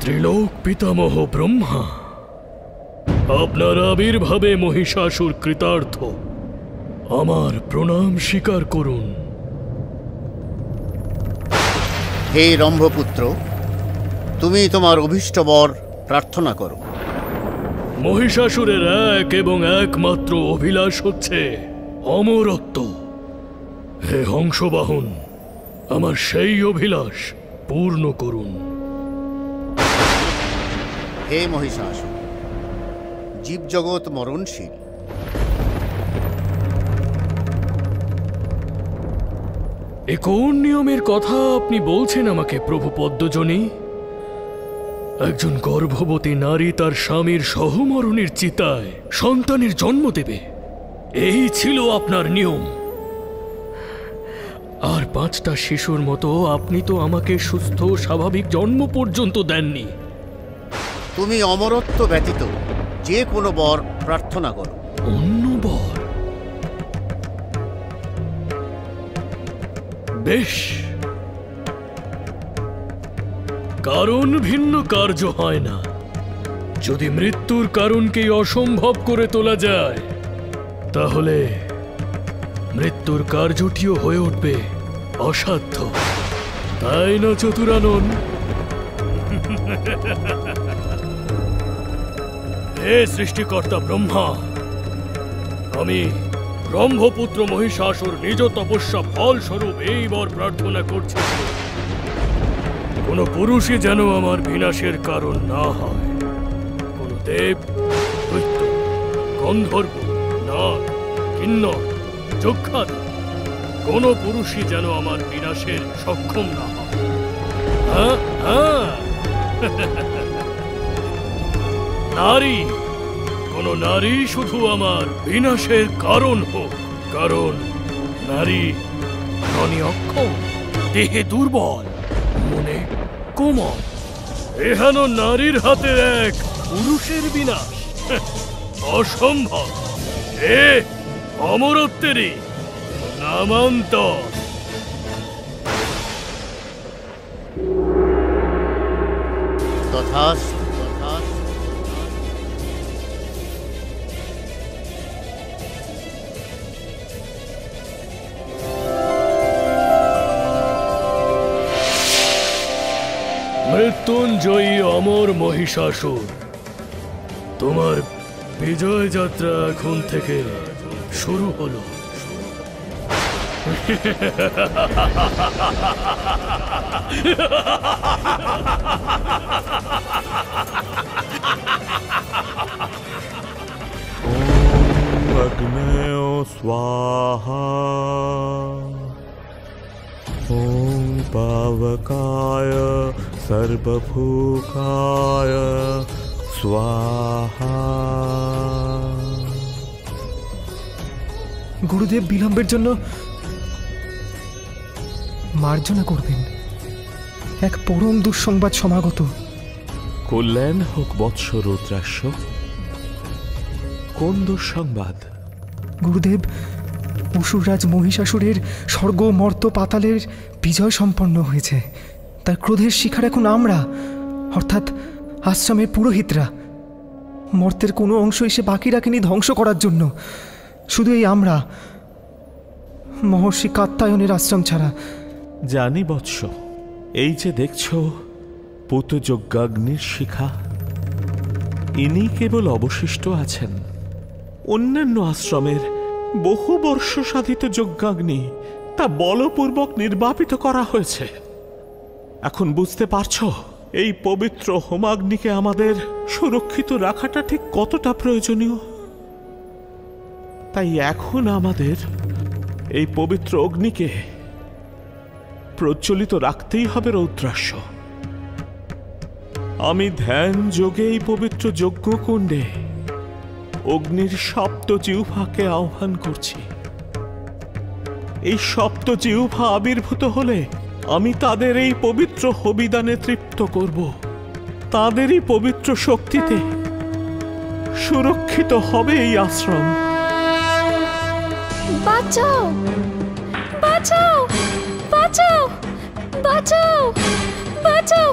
ত্রিলোক পিতামহ ব্রহ্মা, আপনার আবির্ভাবে মহিষাসুর কৃতার্থ। আমার প্রণাম স্বীকার করুন। হে রম্ভপুত্র, তুমি তোমার অভীষ্ট বর প্রার্থনা করো। মহিষাসুরের এক এবং একমাত্র অভিলাষ হচ্ছে অমরত্ব। হে হংসবাহন, আমার সেই অভিলাষ পূর্ণ করুন। হে মহিষাসুর, জীবজগৎ মরণশীল। এ কোন নিয়মের কথা আপনি বলছেন আমাকে প্রভু পদ্মজনী? একজন গর্ভবতী নারী তার স্বামীর সহমরণের চিতায় সন্তানের জন্ম দেবে, এই ছিল আপনার নিয়ম। আর 5টা শিশুর মতো আপনি তো আমাকে সুস্থ স্বাভাবিক জন্ম পর্যন্ত দেননি। তুমি অমরত্ব ব্যতীত যে কোনো বর প্রার্থনা করো। অন্য বর? বেশ, কারণ ভিন্ন কার্য হয় না। যদি মৃত্যুর কারণকেই অসম্ভব করে তোলা যায়, তাহলে মৃত্যুর কার্যটিও হয়ে উঠবে অসাধ্য, তাই না চতুরানন? হে সৃষ্টিকর্তা ব্রহ্মা, আমি ব্রহ্মপুত্র মহিষাসুর নিজ তপস্যা ফলস্বরূপ এই বর প্রার্থনা করছি, কোন পুরুষই যেন আমার বিনাশের কারণ না হয়। কোন দেব, দৈত্য, গন্ধর্ব, নাগ, কিন্নর, যক্ষাদ কোনো পুরুষই যেন আমার বিনাশের সক্ষম না হয়। হ্যাঁ, হ্যাঁ। নারী, কোন নারী শুধু আমার বিনাশের কারণ হোক, কারণ নারী মনে অক্ষম, দেহে দুর্বল, মনে কোমল। এহেন নারীর হাতে এক পুরুষের বিনাশ অসম্ভব। এ অমরত্বেরই নামান্তর। তথাস্তু। মৃত্যুঞ্জয়ী অমর মহিষাসুর, তোমার বিজয় যাত্রা এখন থেকে শুরু হলো। अग्नयो स्वाहा ॐ पावकाय सर्वभूकाय स्वाहा। গুরুদেব বিলম্বের জন্য মার্জনা করবেন। এক পরম দুঃসংবাদ সমাগত। কল্যাণ হোক বৎস রুদ্রাক্ষ। কোন দুঃসংবাদ? গুরুদেব, অসুররাজ মহিষাসুরের স্বর্গ মর্ত পাতালের বিজয় সম্পন্ন হয়েছে। তার ক্রোধের শিকার এখন আমরা, অর্থাৎ আশ্রমের পুরোহিতরা। মর্তের কোনো অংশ এসে বাকি রাখেনি ধ্বংস করার জন্য। শুধু এই আমরা, মহর্ষি কাত্যায়নের আশ্রম ছাড়া। জানি বৎস, এই যে দেখছ পুতযজ্ঞাগ্নির শিখা, ইনি কেবল অবশিষ্ট আছেন। অন্যান্য আশ্রমের বহু বর্ষ সাধিত যজ্ঞাগ্নি তা বলপূর্বক নির্বাপিত করা হয়েছে। এখন বুঝতে পারছ এই পবিত্র হোমাগ্নিকে আমাদের সুরক্ষিত রাখাটা ঠিক কতটা প্রয়োজনীয়। তাই এখন আমাদের এই পবিত্র অগ্নিকে প্রজ্বলিত রাখতেই হবে রৌদ্রাস্য। আমি ধ্যান যোগে এই পবিত্র যজ্ঞকুণ্ডে অগ্নির সপ্ত জিহ্বাকে আহ্বান করছি। এই সপ্ত জিহ্বা আবির্ভূত হলে আমি তাদের এই পবিত্র হবিদানে তৃপ্ত করব। তাদেরই পবিত্র শক্তিতে সুরক্ষিত হবে এই আশ্রম। বাঁচাও, বাঁচাও, বাঁচাও, বাঁচাও, বাঁচাও।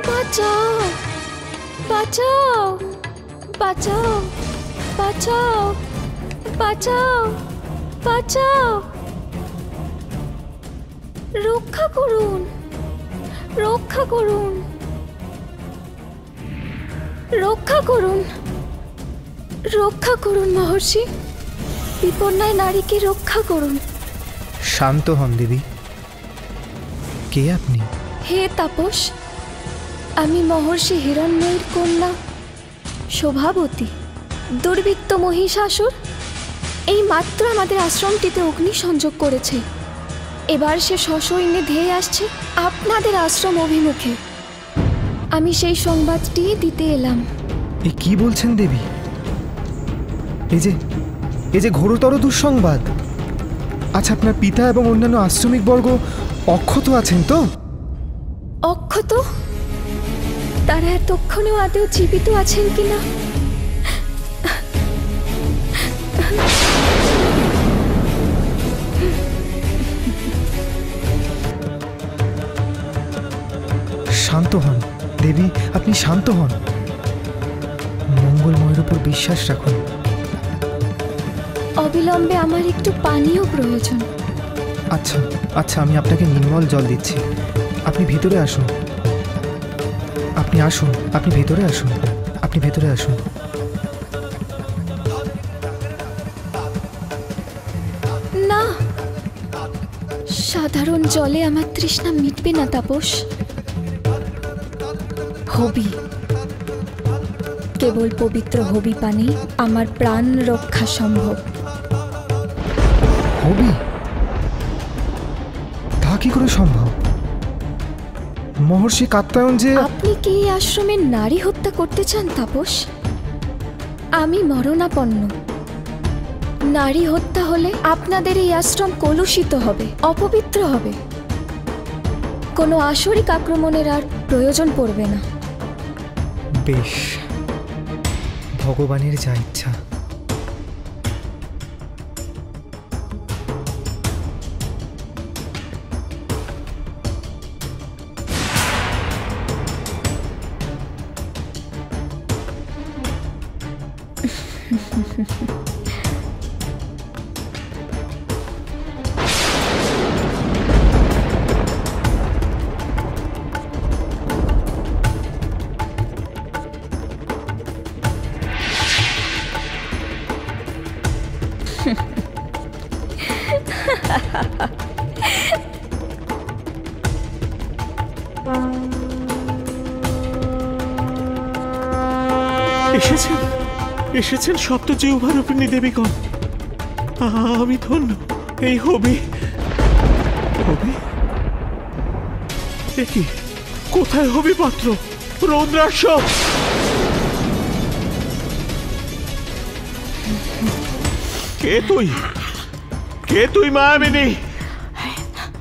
বাঁচাও, বাঁচাও, বাঁচাও, বাঁচাও, বাঁচাও, বাঁচাও। রক্ষা করুন, রক্ষা করুন, রক্ষা করুন, রক্ষা করুন মহর্ষি। বিপন্নায় নারীকে রক্ষা করুন। শান্ত হন দেবী। কে আপনি? হে তাপস, আমি মহর্ষি হিরণ্ময়ীর কন্যা শোভাবতী। দুর্বৃত্ত মহিষাসুর এই মাত্র আমাদের আশ্রমটিতে অগ্নি সংযোগ করেছে। এবার সে সসৈন্যে ধেয়ে আসছে আপনাদের আশ্রম অভিমুখে। আমি সেই সংবাদটি দিতে এলাম। এ কি বলছেন দেবী? এই যে ঘোরতর দুঃসংবাদ। আচ্ছা, আপনার পিতা এবং অন্যান্য আশ্রমিক বর্গ অক্ষত আছেন তো? অক্ষত? তারা এতক্ষণেও আদৌ জীবিত আছেন কিনা? শান্ত হন দেবী, আপনি শান্ত হন। মঙ্গলময়ের উপর বিশ্বাস রাখুন। অবিলম্বে আমার একটু পানীয় প্রয়োজন। আচ্ছা আচ্ছা, আমি আপনাকে নির্মল জল দিচ্ছি। আপনি ভিতরে আসুন, আপনি আসুন, আপনি ভেতরে আসুন, আপনি ভেতরে আসুন। না, সাধারণ জলে আমার তৃষ্ণা মিটবে না তাপস। হবি, কেবল পবিত্র হবি পানি আমার প্রাণ রক্ষা সম্ভব। হবি? তা কি করে সম্ভব? মহর্ষি কাত্যায়ন যে... আপনি কি এই আশ্রমের নারী হত্যা করতে চান তাপস? আমি মরণাপন্ন। নারী হত্যা হলে আপনাদের এই আশ্রম কলুষিত হবে, অপবিত্র হবে। কোনো আসরিক আক্রমণের আর প্রয়োজন পড়বে না। বেশ, ভগবানের যা ইচ্ছা। এসেছেন, এসেছেন সপ্ত জিহ্বারূপিণী দেবীগণ। আমি ধন্য। এই হবি, হবি কি? কোথায় হবি পাত্র? রৌদ্রাক্ষ! কে তুই? কে তুই মায়াবিনী?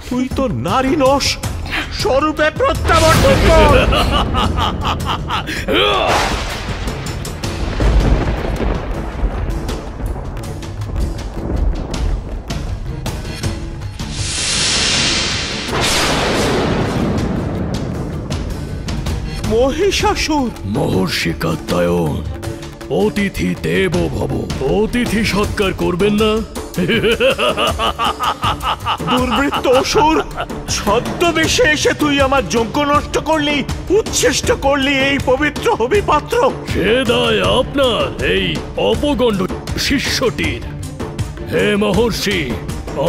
তুই তো নারী নস, স্বরূপে প্রত্যাবর্তন কর। মহিষাসুর! মহর্ষি কাত্যায়ন, অতিথি দেব ভব, অতিথি সৎকার করবেন না? দুর্বৃত্ত অসুর, ছদ্মবেশে এসে তুই আমার যজ্ঞ নষ্ট করলি, উচ্ছিষ্ট করলি এই পবিত্র হবি পাত্র। সে দায় আপনার এই অপগণ্ড শিষ্যটির। হে মহর্ষি,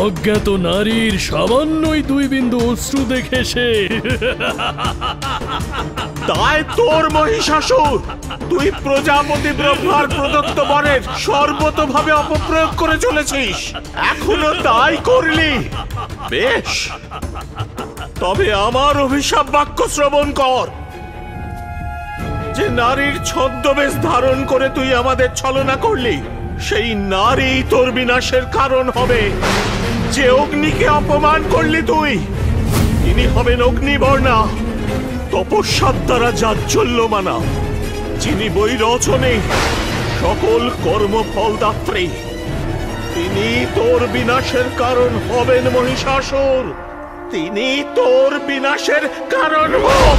অজ্ঞাত নারীর সামান্যই 2 বিন্দু অশ্রু দেখে সে... তাই তোর মহিষাসুর, তুই প্রজাপতি ব্রহ্মার প্রদত্ত বরের সর্বতভাবে অপপ্রয়োগ করে চলেছিস। এখনো তাই করলি? বেশ, তবে আমার অভিশাপ বাক্য শ্রবণ কর। যে নারীর ছদ্মবেশ ধারণ করে তুই আমাদের ছলনা করলি, সেই নারী তোর বিনাশের কারণ হবে। যে অগ্নিকে অপমান করলি তুই, তিনি হবেন অগ্নিবর্ণা, তপস্যার দ্বারা জাজ্জল্যমানা, যিনি বই রচনে সকল কর্মফল দাত্রী। তিনি তোর বিনাশের কারণ হবেন মহিষাসুর, তিনি তোর বিনাশের কারণ হন।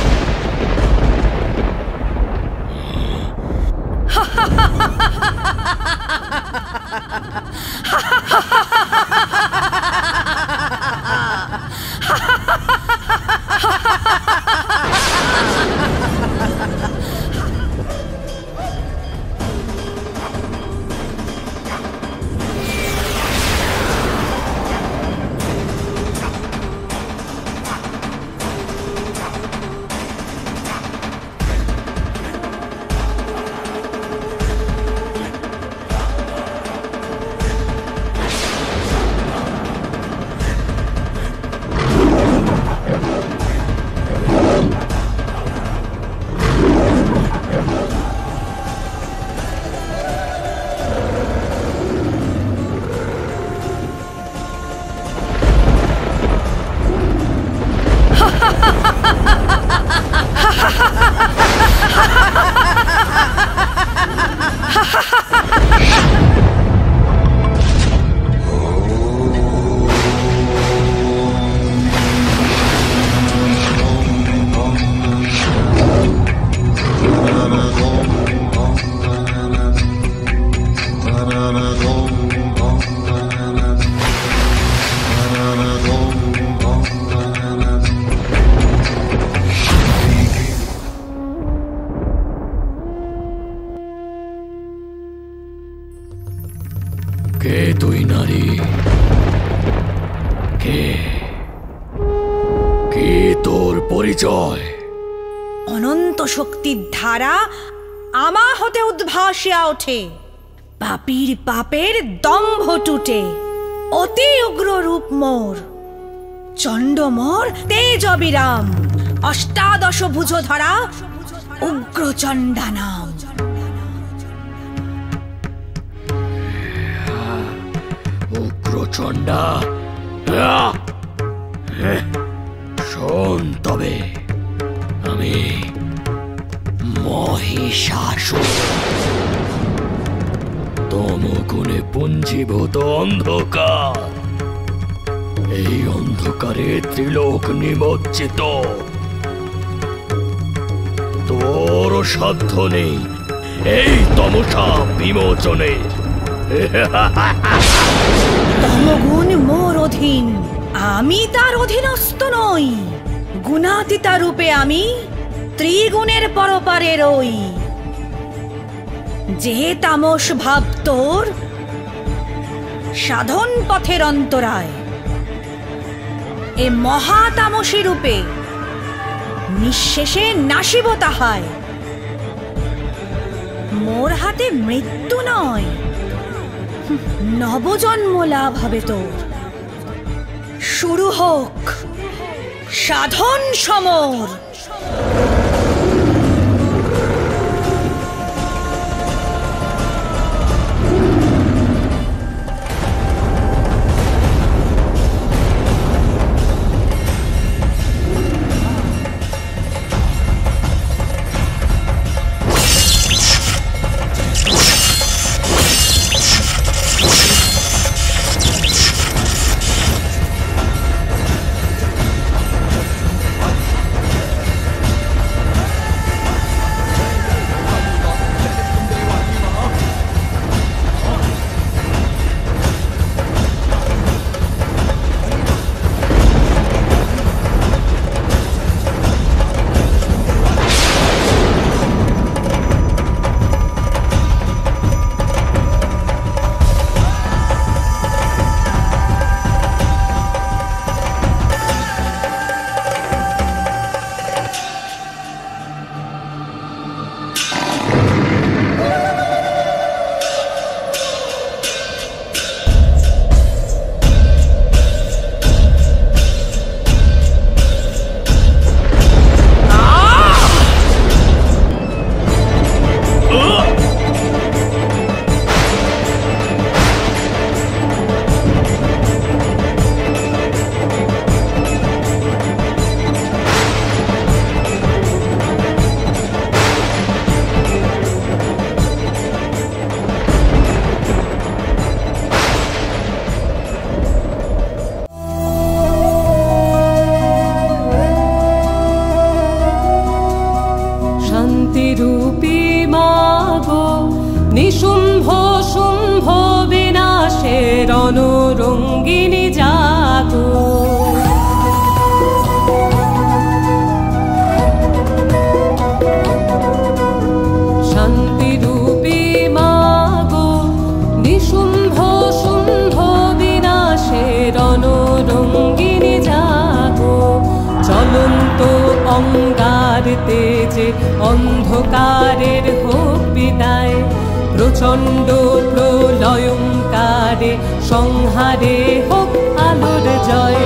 কে তুই নারী? কে? কি তোর পরিচয়? অনন্ত শক্তির ধারা আমা হতে উদ্ভাসিয়া ওঠে, পাপীর পাপের দম্ভ টুটে। অতি উগ্র রূপ মোর, চণ্ড মোর তেজ অবিরাম, অষ্টাদশ ভুজ ধরা উগ্র চণ্ডা নাম। উগ্রচণ্ডা, শোন তবে, আমি মহিষাসুর, তমগুণে পুঞ্জীভূত অন্ধকার। এই অন্ধকারে ত্রিলোক নিমজ্জিত। তোর সাধ্য নেই এই তমসা বিমোচনের। তমগুণ মোর অধীন, আমি তার অধীনস্থ নই। গুণাতীতা রূপে আমি ত্রিগুণের পরপারে রই। যে তামস ভাব তোর সাধন পথের অন্তরায়, এ মহাতামসী রূপে নিঃশেষে নাশিব তাহায়। মোর হাতে মৃত্যু নয়, নবজন্ম লাভ হবে তোর। শুরু হোক সাধন সমর। শান্তিরূপী মাগো, নিশুম্ভ শুম্ভ বিনাশের অনুরঙ্গিনী জাগো। শান্তিরূপী মাগো, নিশুম্ভ শুম্ভ বিনাশের অনুরঙ্গিনী জাগো। চলন্ত অঙ্গার তেজে অন্ধকারের হোক বিদায়, প্রচণ্ড প্রলয়ঙ্কারে সংহারে হোক আলোর জয়।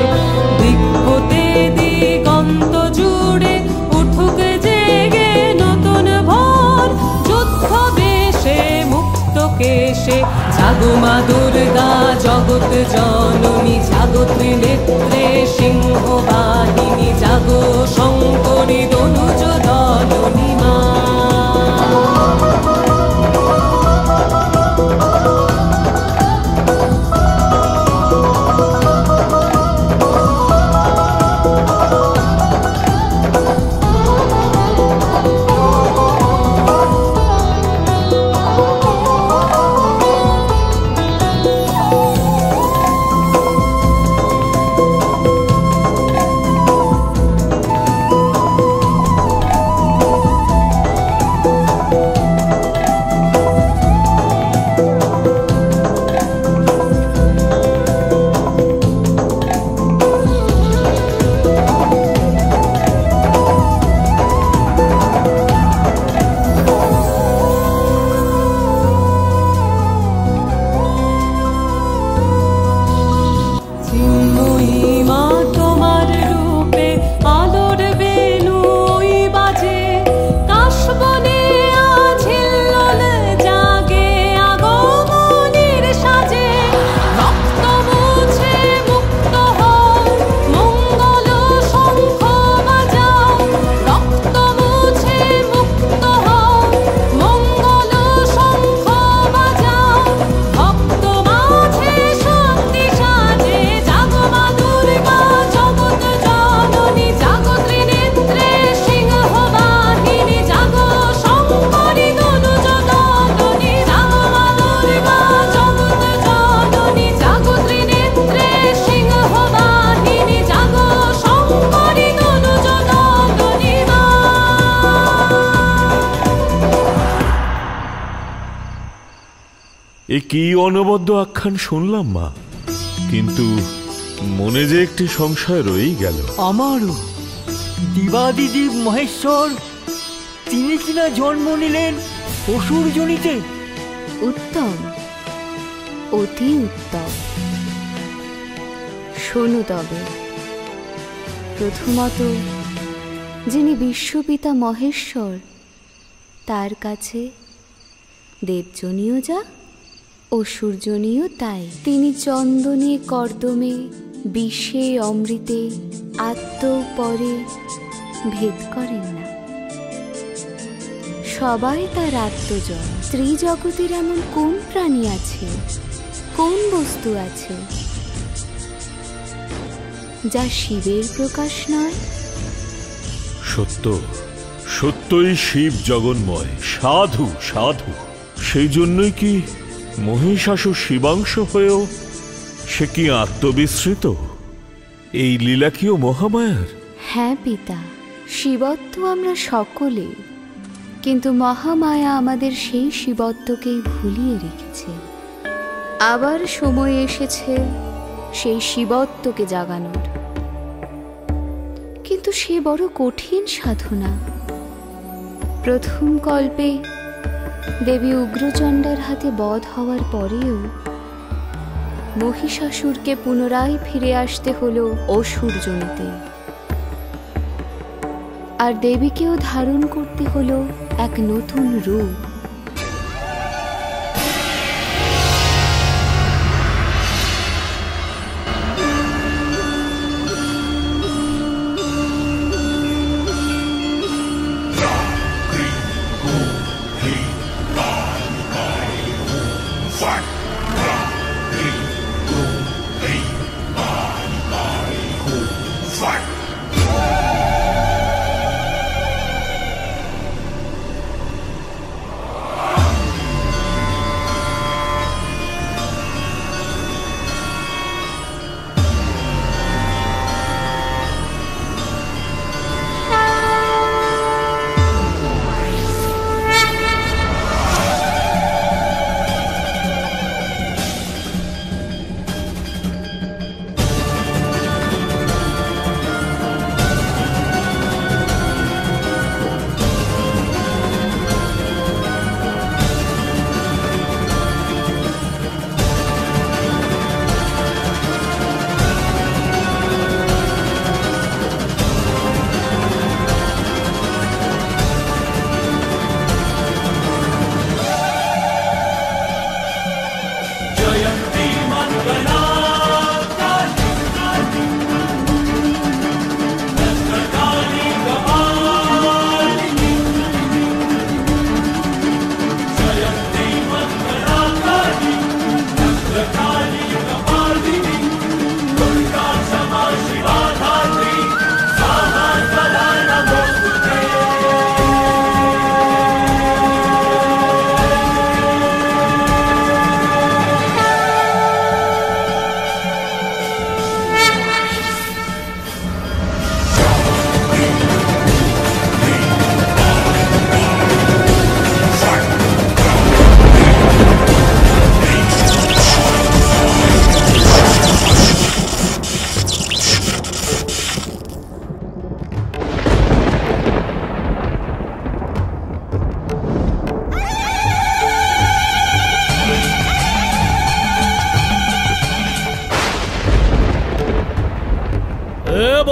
দিক হতে দিগন্ত জুড়ে উঠুক জেগে নতুন ভোর, যুদ্ধ বেশে মুক্ত কেশে জাগো মা দুর্গা জগৎ জননী। জাগো ত্রিনেত্রে সিংহ বাহিনী, জাগো শঙ্করী দনুজ দলনী মা। এ কি অনবদ্য আখ্যান শুনলাম মা, কিন্তু মনে যে একটি সংশয় রয়েই গেল। আমারও। দিবাদিদেব মহেশ্বর তিনি কিনা জন্ম নিলেন অসুর জনিতে। উত্তম, অতি উত্তম। শোনো তবে, প্রথমত যিনি বিশ্বপিতা মহেশ্বর, তার কাছে দেবজনীয় যা, অসুরজনীয় তাই। তিনি চন্দনে কর্দমে, বিষে অমৃতে, আত্মপরে ভেদ করেন না। সবাই তার আত্মজন। ত্রিজগতের এমন কোন প্রাণী আছে, কোন বস্তু আছে যা শিবের প্রকাশ নয়? সত্য, সত্যই শিব জগন্ময়, সাধু সাধু। সেই জন্যই কি মহিষাসুর শিবাংশ হয়েও সে কি আত্মবিস্মৃত? এই লীলা কিও মহামায়ার? হ্যাঁ পিতা, শিবত্ব আমরা সকলে, কিন্তু মহামায়া আমাদের সেই শিবত্বকেই ভুলিয়ে রেখেছে। আবার সময় এসেছে সেই শিবত্বকে জাগানোর, কিন্তু সে বড় কঠিন সাধনা। প্রথম কল্পে দেবী উগ্রচণ্ডার হাতে বধ হওয়ার পরেও মহিষাসুরকে পুনরায় ফিরে আসতে হলো অসুরজনিতে, আর দেবীকেও ধারণ করতে হলো এক নতুন রূপ।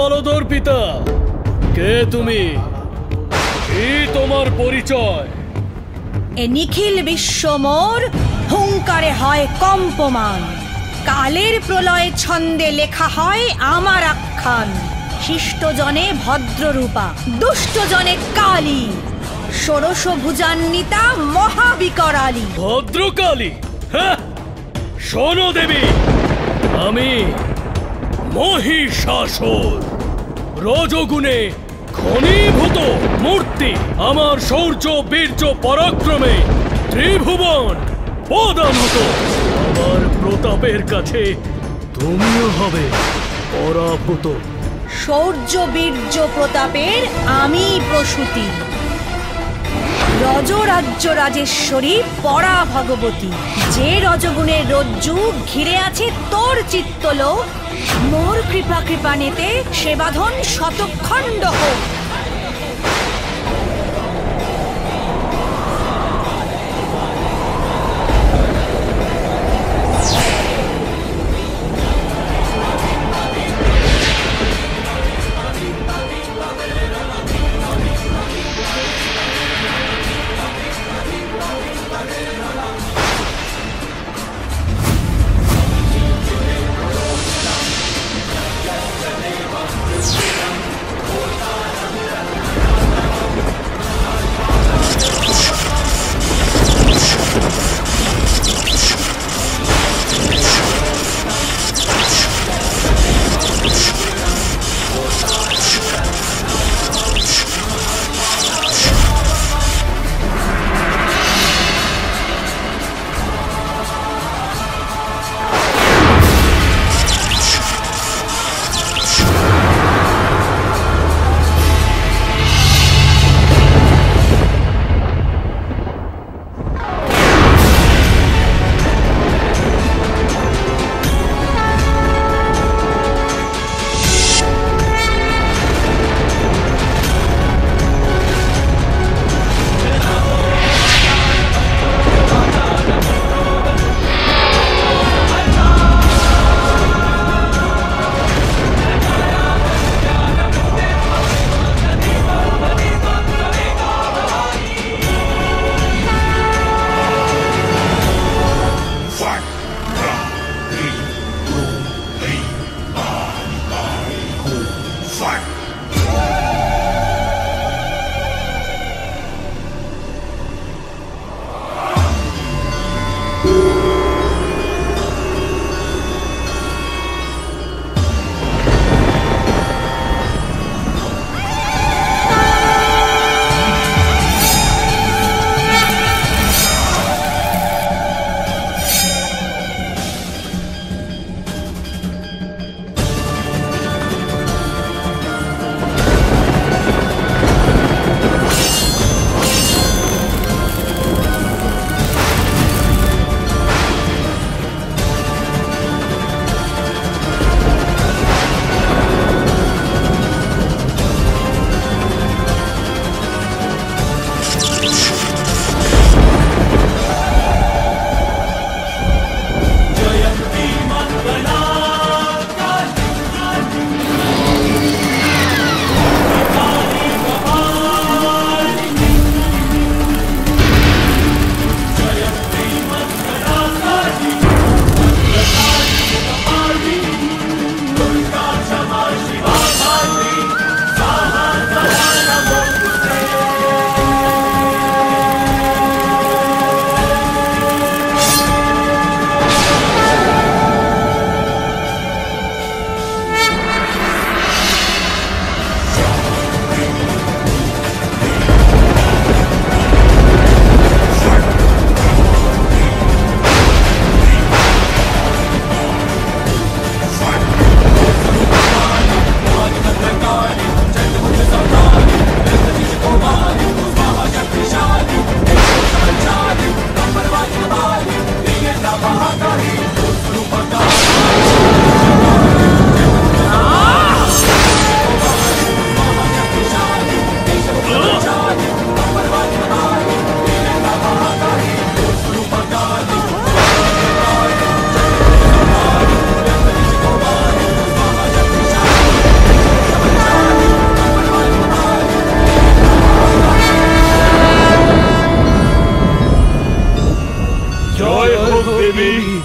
বলদর পিতা, কে তুমি? কি তোমার পরিচয়? এ নিখিল বিশ্ব মোর হুঙ্কারে হয় কম্পমান। কালের প্রলয় ছন্দে লেখা হয় আমার আখ্যান। শিষ্ট জনে ভদ্ররূপা, দুষ্ট জনে কালী, ষোড়শ ভুজান্বিতা মহাবিকরালী। ভদ্রকালী? হ্যাঁ, শোনো দেবী, আমি মহিষাসুর, রজগুণে ঘনীভূত মূর্তি। আমার শৌর্য বীর্য পরাক্রমে ত্রিভুবন পদানত। আমার প্রতাপের কাছে তুমিও হবে পরাভূত। শৌর্য বীর্য প্রতাপের আমি প্রসূতি। রজরাজ্য রাজেশ্বরী পরা ভগবতী, যে রজগুণের রজ্জু ঘিরে আছে তোর চিত্তলোক, মোর কৃপা কৃপানেতে সে বাঁধন শতখণ্ড হোক।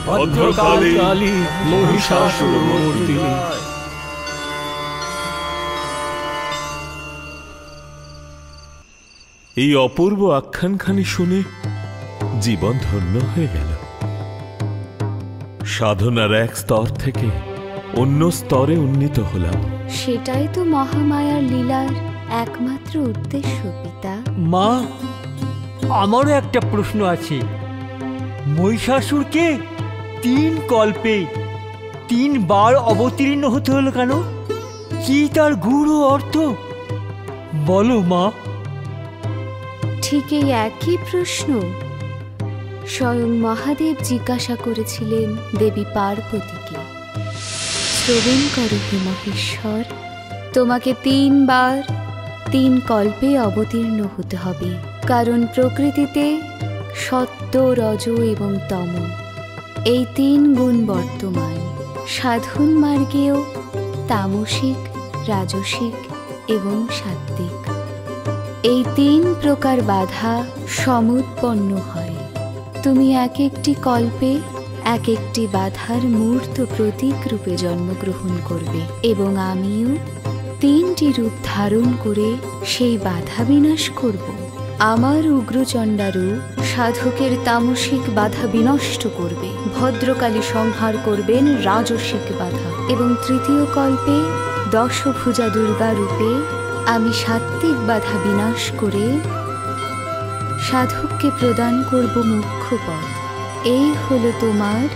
ভদ্রকালী মহিষাসুরমর্দিনী। এই অপূর্ব আখ্যানখানি শুনে জীবন ধন্য হয়ে গেল। সাধনার এক স্তর থেকে অন্য স্তরে উন্নীত হলাম। সেটাই তো মহামায়ার লীলার একমাত্র উদ্দেশ্য পিতা। মা, আমারও একটা প্রশ্ন আছে। মহিষাসুরকে 3 কল্পে 3 বার অবতীর্ণ হতে হলো কেন? কি তার গূঢ় অর্থ বলো মা। ঠিক এই একই প্রশ্ন স্বয়ং মহাদেব জিজ্ঞাসা করেছিলেন দেবী পার্বতীকে। শ্রবণ করো হে মহেশ্বর, তোমাকে 3 বার 3 কল্পে অবতীর্ণ হতে হবে, কারণ প্রকৃতিতে সত্য, রজ এবং তম এই 3 গুণ বর্তমান। সাধন মার্গেও তামসিক, রাজসিক এবং সাত্ত্বিক এই 3 প্রকার বাধা সমুৎপন্ন হয়। তুমি এক একটি কল্পে এক একটি বাধার মূর্ত প্রতীক রূপে জন্মগ্রহণ করবে এবং আমিও 3টি রূপ ধারণ করে সেই বাধা বিনাশ করব। আমার উগ্রচণ্ডা রূপ সাধকের তামসিক বাধা বিনষ্ট করবে, ভদ্রকালী সংহার করবেন রাজসিক বাধা, এবং 3য় কল্পে দশভুজা দুর্গা রূপে আমি সাত্ত্বিক বাধা বিনাশ করে সাধককে প্রদান করব মুখ্য পদ। এই হলো তোমার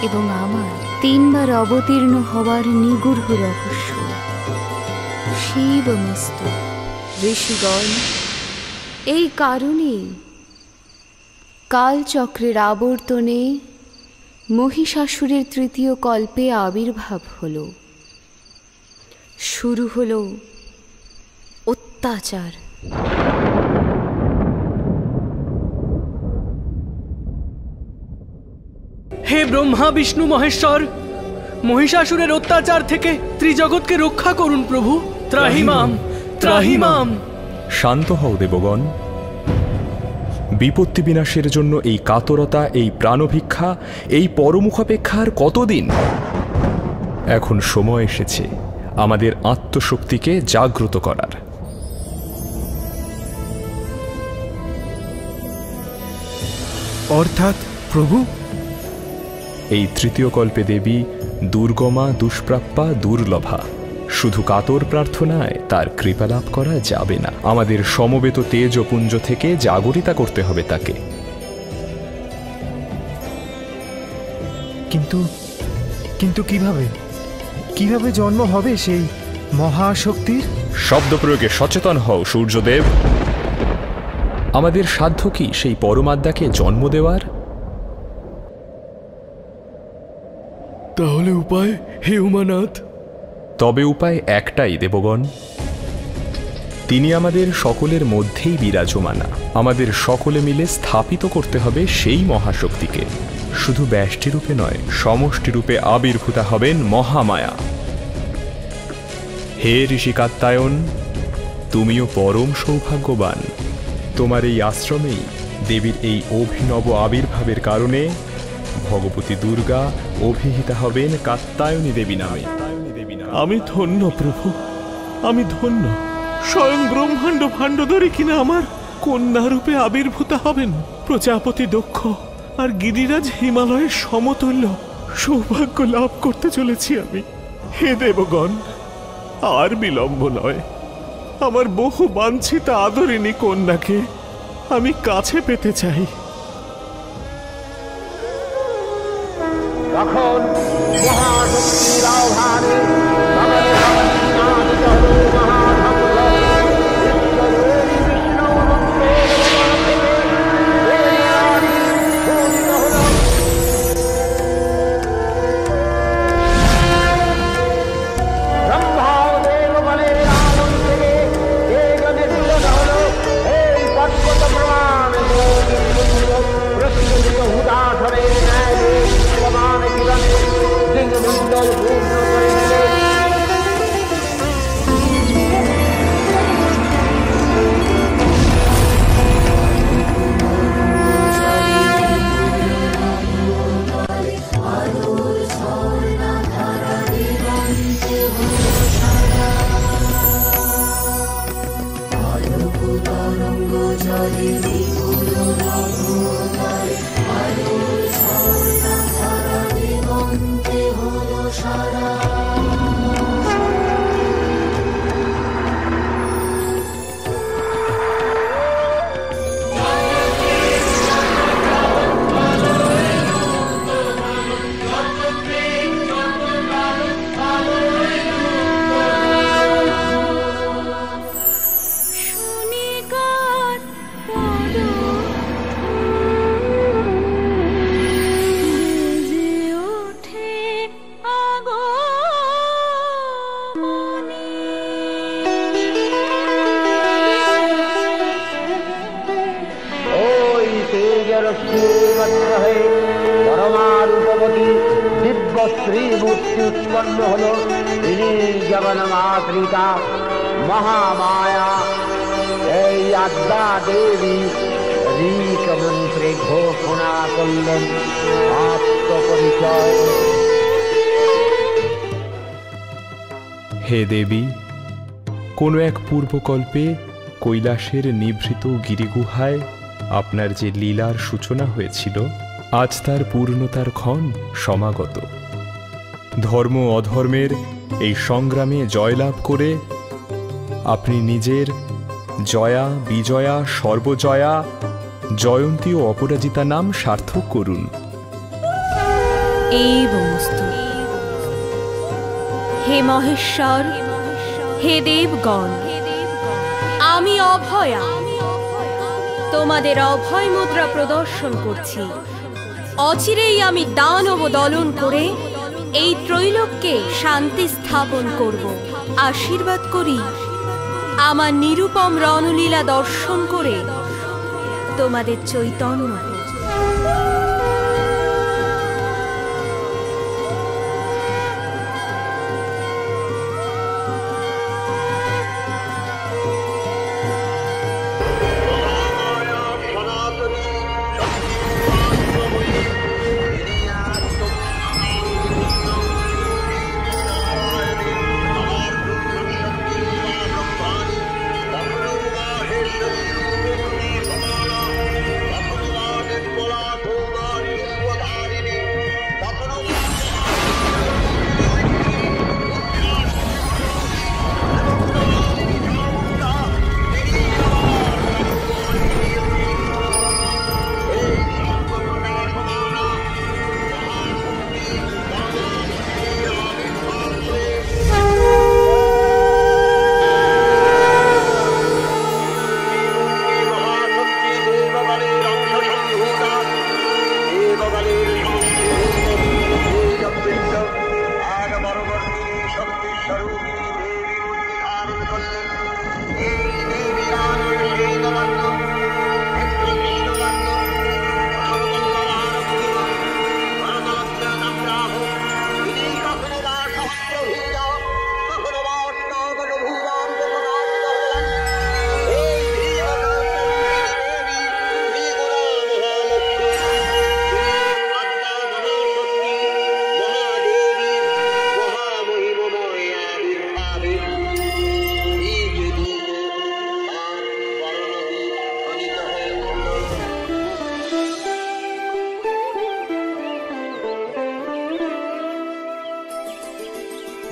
এবং আমার 3 বার অবতীর্ণ হওয়ার নিগূঢ় রহস্য। শিবমস্তু। ঋষিগণ, এই কারণে কালচক্রের আবর্তনে মহিষাসুরের 3য় কল্পে আবির্ভাব হল। শুরু হল অত্যাচার। হে ব্রহ্মা, বিষ্ণু, মহেশ্বর, মহিষাসুরের অত্যাচার থেকে ত্রিজগৎকে রক্ষা করুন প্রভু। ত্রাহিমাম, ত্রাহিমাম। শান্ত হও দেবগণ। বিপত্তি বিনাশের জন্য এই কাতরতা, এই প্রাণভিক্ষা, এই পরমুখাপেক্ষার কতদিন? এখন সময় এসেছে আমাদের আত্মশক্তিকে জাগ্রত করার। অর্থাৎ প্রভু, এই 3য় কল্পে দেবী দুর্গমা, দুষ্প্রাপ্যা, দুর্লভা। শুধু কাতর প্রার্থনায় তার কৃপা লাভ করা যাবে না। আমাদের সমবেত তেজ ও পুঞ্জ থেকে জাগরিতা করতে হবে তাকে। কিন্তু কিন্তু কিভাবে কিভাবে জন্ম হবে সেই মহাশক্তির? শব্দ প্রয়োগে সচেতন হও সূর্যদেব। আমাদের সাধ্য কি সেই পরমাদ্যাকে জন্ম দেওয়ার? তাহলে উপায় হে উমানাথ? তবে উপায় একটাই দেবগণ। তিনি আমাদের সকলের মধ্যেই বিরাজমানা। আমাদের সকলে মিলে স্থাপিত করতে হবে সেই মহাশক্তিকে। শুধু ব্যষ্টিরূপে নয়, সমষ্টিরূপে আবির্ভূতা হবেন মহামায়া। হে ঋষি কাত্যায়ন, তুমিও পরম সৌভাগ্যবান। তোমার এই আশ্রমেই দেবীর এই অভিনব আবির্ভাবের কারণে ভগবতী দুর্গা অভিহিতা হবেন কাত্যায়নী দেবী নামে। আমি ধন্য প্রভু, আমি ধন্য। স্বয়ং ব্রহ্মাণ্ড ভাণ্ডধরী কিনা আমার কন্যারূপে আবির্ভূতা হবেন। প্রজাপতি দক্ষ আর গিরিরাজ হিমালয়ের সমতুল্য সৌভাগ্য লাভ করতে চলেছি আমি। হে দেবগণ, আর বিলম্ব নয়। আমার বহু বাঞ্ছিত আদরিণী কন্যাকে আমি কাছে পেতে চাই। তখন মহাশক্তির আহ্বানে শুনি গান শ্রীমূর্তি উৎপন্ন হল, তিনি জগন মাতৃকা মহামায়া। এই আদ্যা দেবী ঋক মন্ত্রে ঘোষণা করলেন আত্মপরিচয়। হে দেবী, কোনো এক পূর্বকল্পে কৈলাসের নিভৃত গিরিগুহায় আপনার যে লীলার সূচনা হয়েছিল, আজ তার পূর্ণতার ক্ষণ সমাগত। ধর্ম অধর্মের এই সংগ্রামে জয়লাভ করে আপনি নিজের জয়া, বিজয়া, সর্বজয়া, জয়ন্তী ও অপরাজিতা নাম সার্থক করুন। হে মহেশ্বর, হে দেবগণ, আমি অভয়া তোমাদের অভয় মুদ্রা প্রদর্শন করছি। অচিরেই আমি দানব দলন করে এই ত্রৈলোক্যে শান্তি স্থাপন করব। আশীর্বাদ করি আমার নিরুপম রণলীলা দর্শন করে তোমাদের চৈতন্য।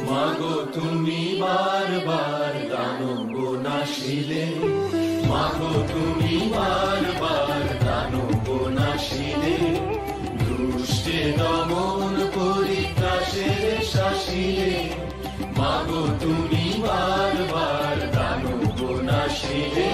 মাগো তুমি বারবার দানব নাশিলে, মাগো তুমি বারবার দানব নাশিলে, দুষ্টে দমন পরিত্রাসের শাসিলে, মাগো তুমি বারবার দানব নাশিলে।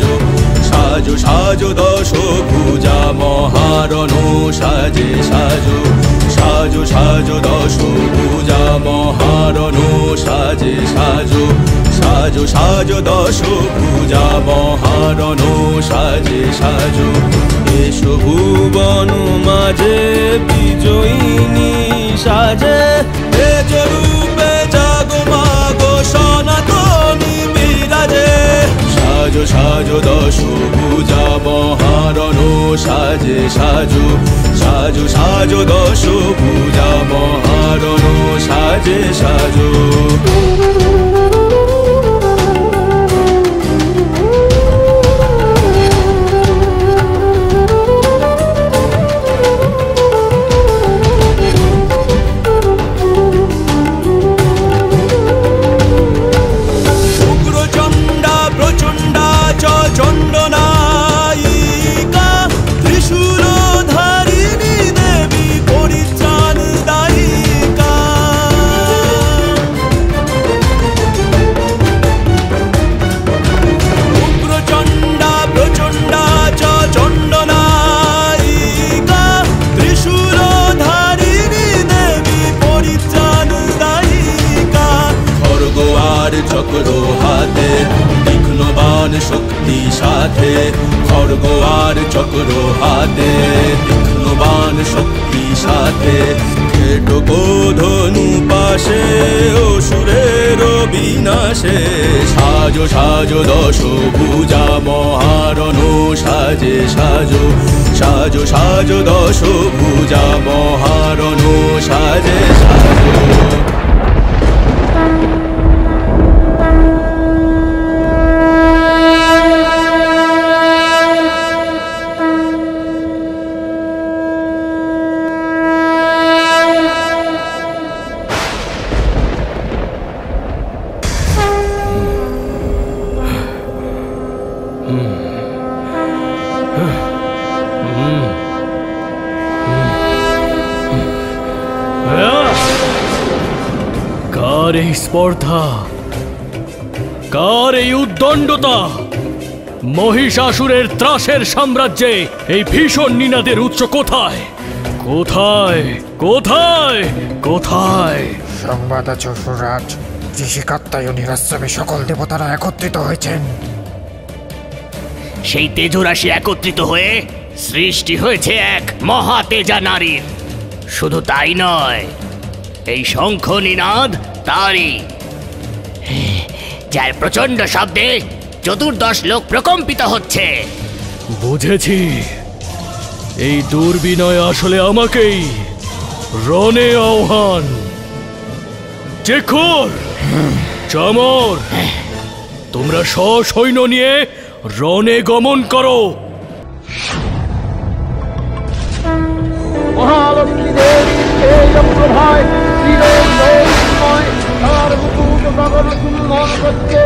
সাজো সাজো সাজো দশ ভুজা মহারণ সাজে সাজো সাজো সাজো দশ ভুজা মহারণ সাজে সাজো সাজো সাজো দশ ভুজা মহারণ সাজে সাজো এসো ভুবন মাঝে বিজয়িনী সাজে তেজ রূপে জাগো মাগো সনাতনী বিরাজে সাজো সাজো দশ ভুজা মহারণ সাজে সাজো সাজো সাজো দশ ভুজা মহারণ সাজে সাজো চক্র হাতে তীক্ষ্ণবান শক্তি সাথে খড়গ আর চক্র হাতে তীক্ষ্ণবান শক্তি সাথে খেটকো ধনু পাশে অসুরের বিনাশে সাজো সাজো দশ ভুজা মহারণ সাজে সাজো সাজো সাজো দশ ভুজা মহারণ সাজে সাজো কার এই স্পর্ধা, কার এই উদ্দণ্ডতা? মহিষাসুরের ত্রাসের সাম্রাজ্যে এই ভীষণ নিনাদের উৎস কোথায়? কোথায় কোথায় কোথায়? সংবাদ আছে অসুররাজ, ঋষিকাত্তায়নী আশ্রমে সকল দেবতারা একত্রিত হয়েছেন। সেই তেজরাশি একত্রিত হয়ে সৃষ্টি হয়েছে এক মহাতেজা নারীর। শুধু তাই নয়, এই শঙ্খ নিনাদ তারই, যার প্রচন্ড শব্দে চতুর্দশ লোক প্রকম্পিত হচ্ছে। বুঝেছি, এই দুর্বিনয় আসলে আমাকেই রণে আহ্বান। চেখর, চামর, তোমরা সসৈন্য নিয়ে রণে গমন করো। মহালক্ষ্মী দেবীর তেজ প্রভায় শ্রীরময় তার মুকুট গগন কুম্ভন করছে।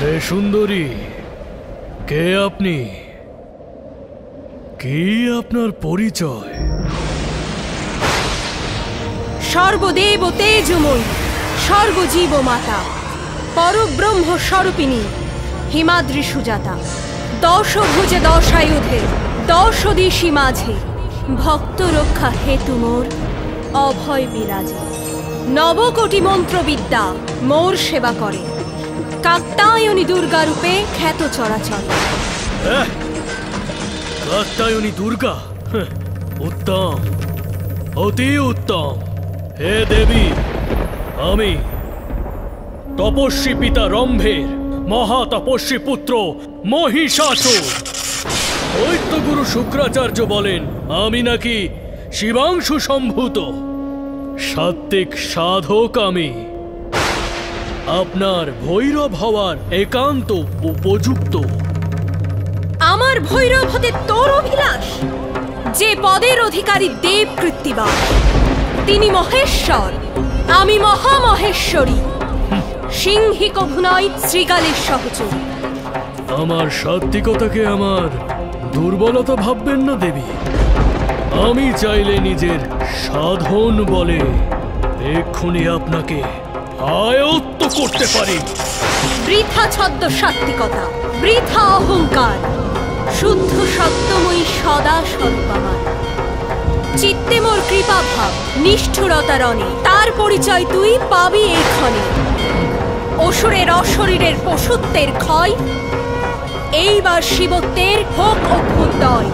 হে সুন্দরী, কে আপনি? কি আপনার পরিচয়? সর্বদেব তেজময়ী, সর্বজীব মাতা পরব্রহ্ম স্বরূপিণী হিমাদ্রি সুজাতা, দশভুজে দশায়ুধে 10 দিশি মাঝে ভক্ত রক্ষা হেতু মোর অভয় বিরাজে। নবকোটি মন্ত্রবিদ্যা মোর সেবা করে, কাত্যায়নী দুর্গা রূপে খ্যাত চরাচর। কাত্যায়নী দুর্গা, উত্তম, অতি উত্তম। হে দেবী, আমি তপস্বী পিতা রম্ভের মহাতপস্বী পুত্র মহিষাসুর। দৈত্যগুরু শুক্রাচার্য বলেন আমি নাকি শিবাংশু সম্ভূত সাত্ত্বিক সাধক। আমি আপনার ভৈরব হওয়ার একান্ত উপযুক্ত। আমার ভৈরব হতে তোর অভিলাষ? যে পদের অধিকারী দেব কৃত্তিবাস, তিনি মহেশ্বর, আমি মহামহেশ্বরী। সিংহিক অভিনয় শ্রীকালের সহচর। আমার সাত্ত্বিকতাকে আমার দুর্বলতা ভাববেন না দেবী। আমি চাইলে নিজের সাধন বলে এক্ষুনি আপনাকে আয়ত্ত করতে পারি। বৃথা ছদ্ম সাত্ত্বিকতা, বৃথা অহংকার, শুদ্ধ সত্যময়ী সদা স্বরূপামান। চিত্তে মোর কৃপা ভাব, নিষ্ঠুরতার অনে তার পরিচয় তুই পাবি এক্ষণে। অসুরের অশরীরের পশুত্বের ক্ষয়, এইবার শিবত্বের হোক অভ্যুদয়।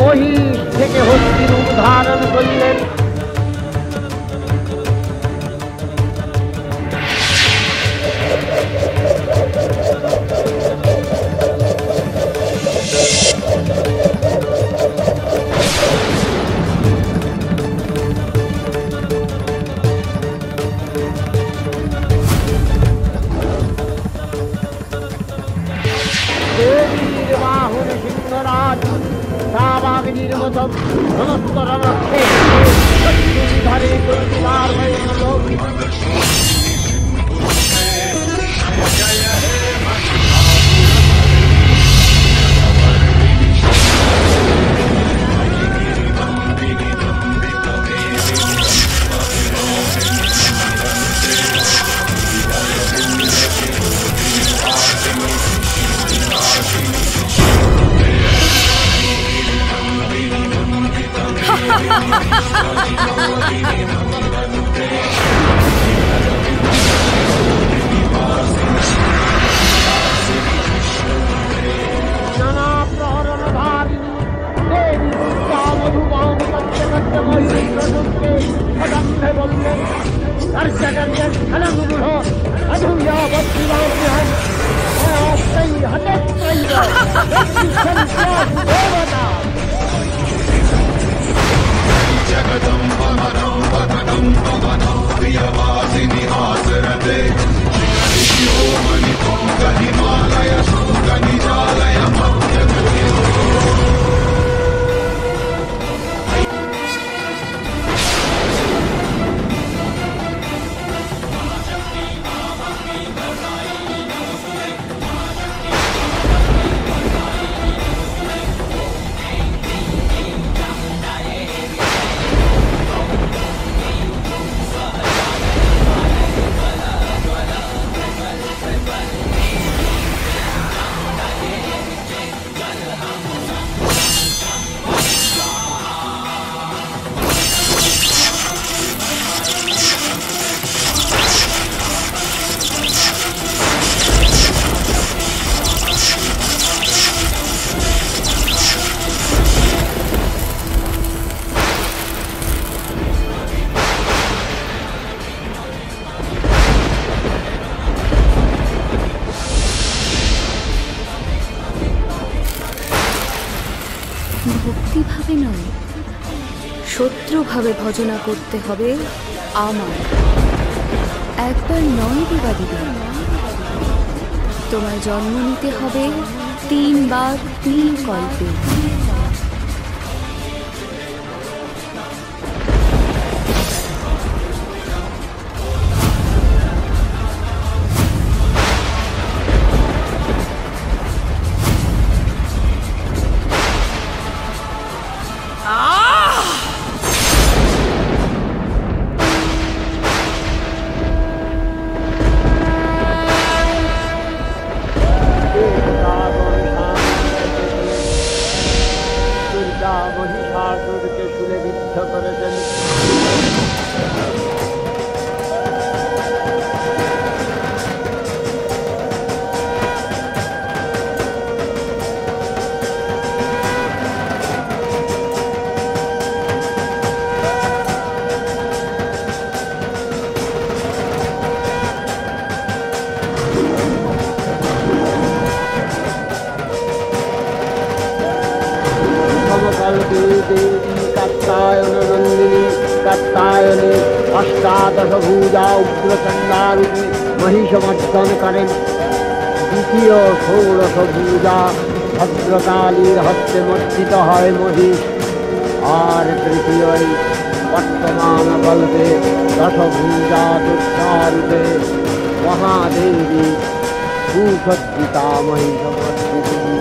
মহিষ থেকে হস্তির উদ্ধারণ করলেন। দেবীর বাহন সিংহরাজ সাবাগ্নির মতো সমস্ত রণক্ষে ধারে প্রতিবার হয়ে গেল। ভক্তিভাবে নয়, শত্রুভাবে ভজনা করতে হবে আমার। একবার নয় দেবাদিবা, তোমার জন্ম নিতে হবে 3 বার 3 কল্পে। সিদ্ধ করেছেন। কাত্তায়ননন্দিনী কাত্তায়নে অষ্টাদশ ভুজা উগ্রচণ্ডারূপী মহিষমর্দন করেন। দ্বিতীয় ষোড়শ ভুজা ভদ্রকালীর হস্তে মর্জিত হয় মহিষ। আর তৃতীয় বর্তমান কল্পে দশভুজা দুর্গারূপে মহাদেবী সুসজ্জিতা মহিষমর্দিনী।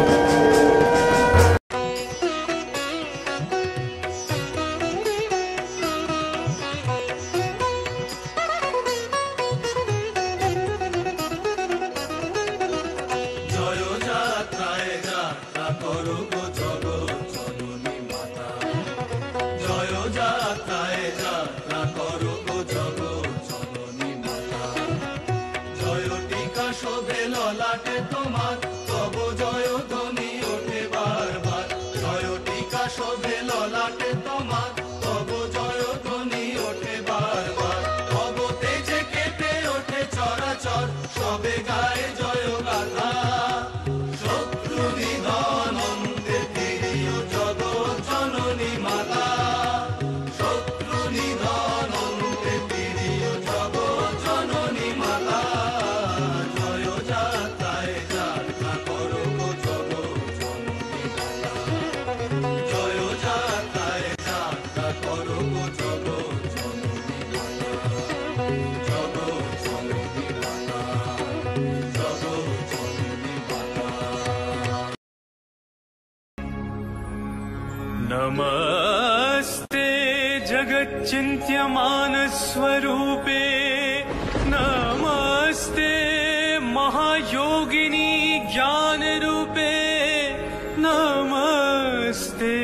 नमस्ते जगच्चिन्त्यमान स्वरूपे, नमस्ते महायोगिनी ज्ञान रूपे, नमस्ते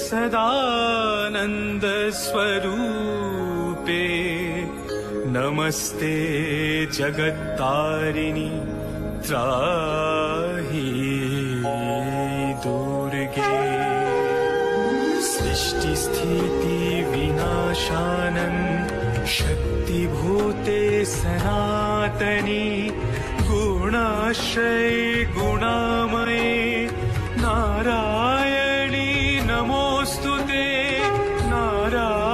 सदानंद स्वरूपे, नमस्ते जगत्तारिणी त्राहि दुर्गे। सृष्टि स्थिति विनाशानं शक्तिभूते सनातनी, गुणाश्रये गुणामये नारायणी नमोस्तुते, नारायणी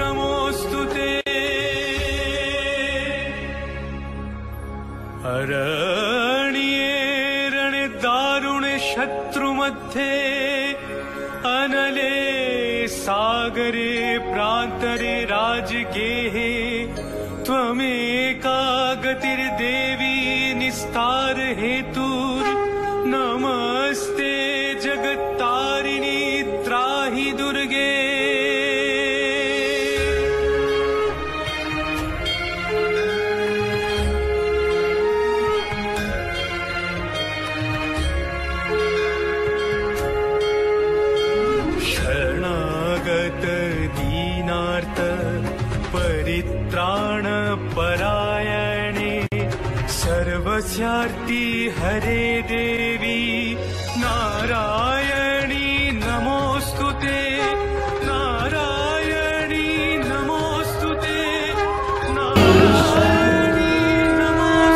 नमोस्तुते। अरण्ये रणदारुणे शत्रुमध्ये, अनले सागरे प्रान्तरे राजगेहे, त्वमेका गतिर्देवी निस्तार हेतुर्, नमस्ते जगत्तारिणी त्राहि दुर्गे। परित्राण परायणे, सर्वस्यार्ति हरे देवी नारायणी नमोस्तुते, नारायणी नमोस्तुते, नारायणी नमोस्तुते।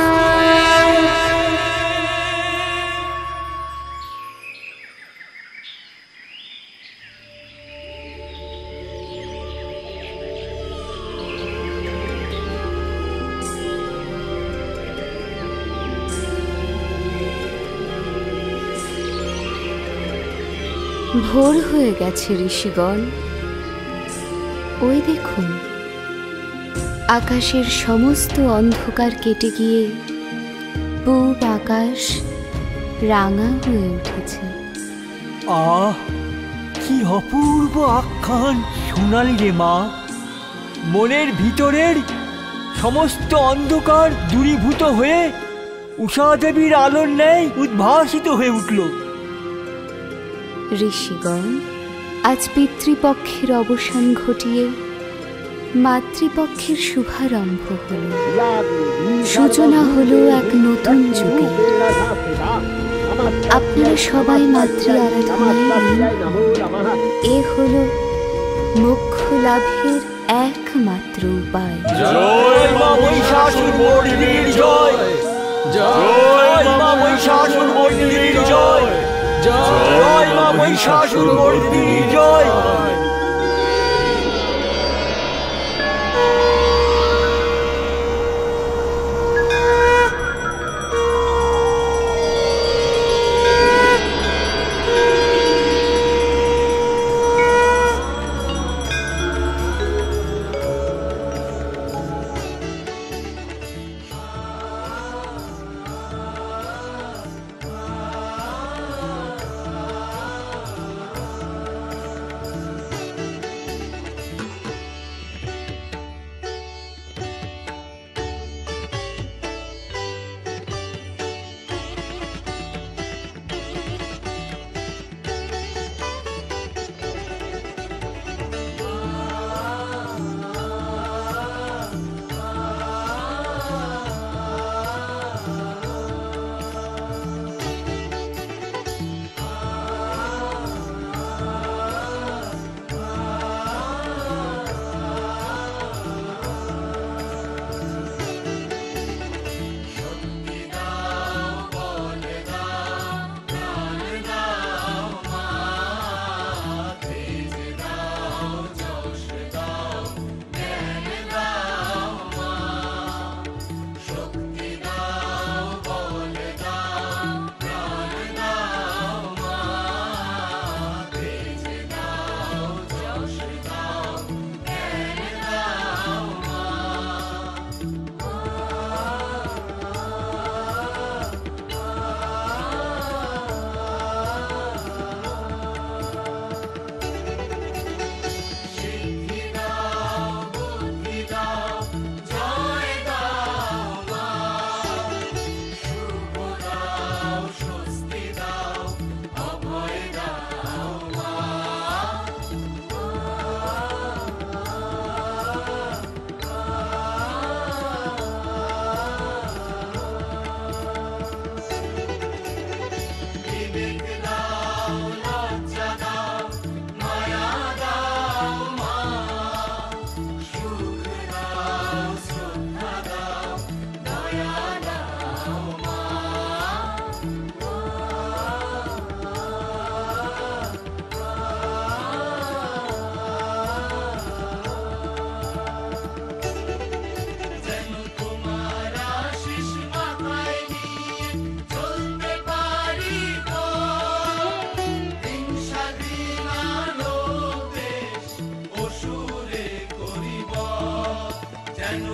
ভোর হয়ে গেছে ঋষিগণ। ওই দেখুন, আকাশের সমস্ত অন্ধকার কেটে গিয়ে পূব আকাশ রাঙা হয়ে উঠেছে। আহ, কি অপূর্ব আখ্যান শোনালি রে মা। মনের ভিতরের সমস্ত অন্ধকার দূরীভূত হয়ে উষা দেবীর আলোর ন্যায় উদ্ভাসিত হয়ে উঠল। ঋষিগণ, আজ পিতৃপক্ষের অবসান ঘটিয়ে মাতৃপক্ষের শুভারম্ভ হল, সূচনা হলো এক নতুন যুগে। আপনারা সবাই মাতৃ আরাধনায় এ হলো মোক্ষ লাভের একমাত্র উপায়। জয় মা মহিষাসুরমর্দিনীর জয়, জয় মা মহিষাসুরমর্দিনীর জয়, জয় মা মহিষাসুরমর্দিনীর জয়। যেন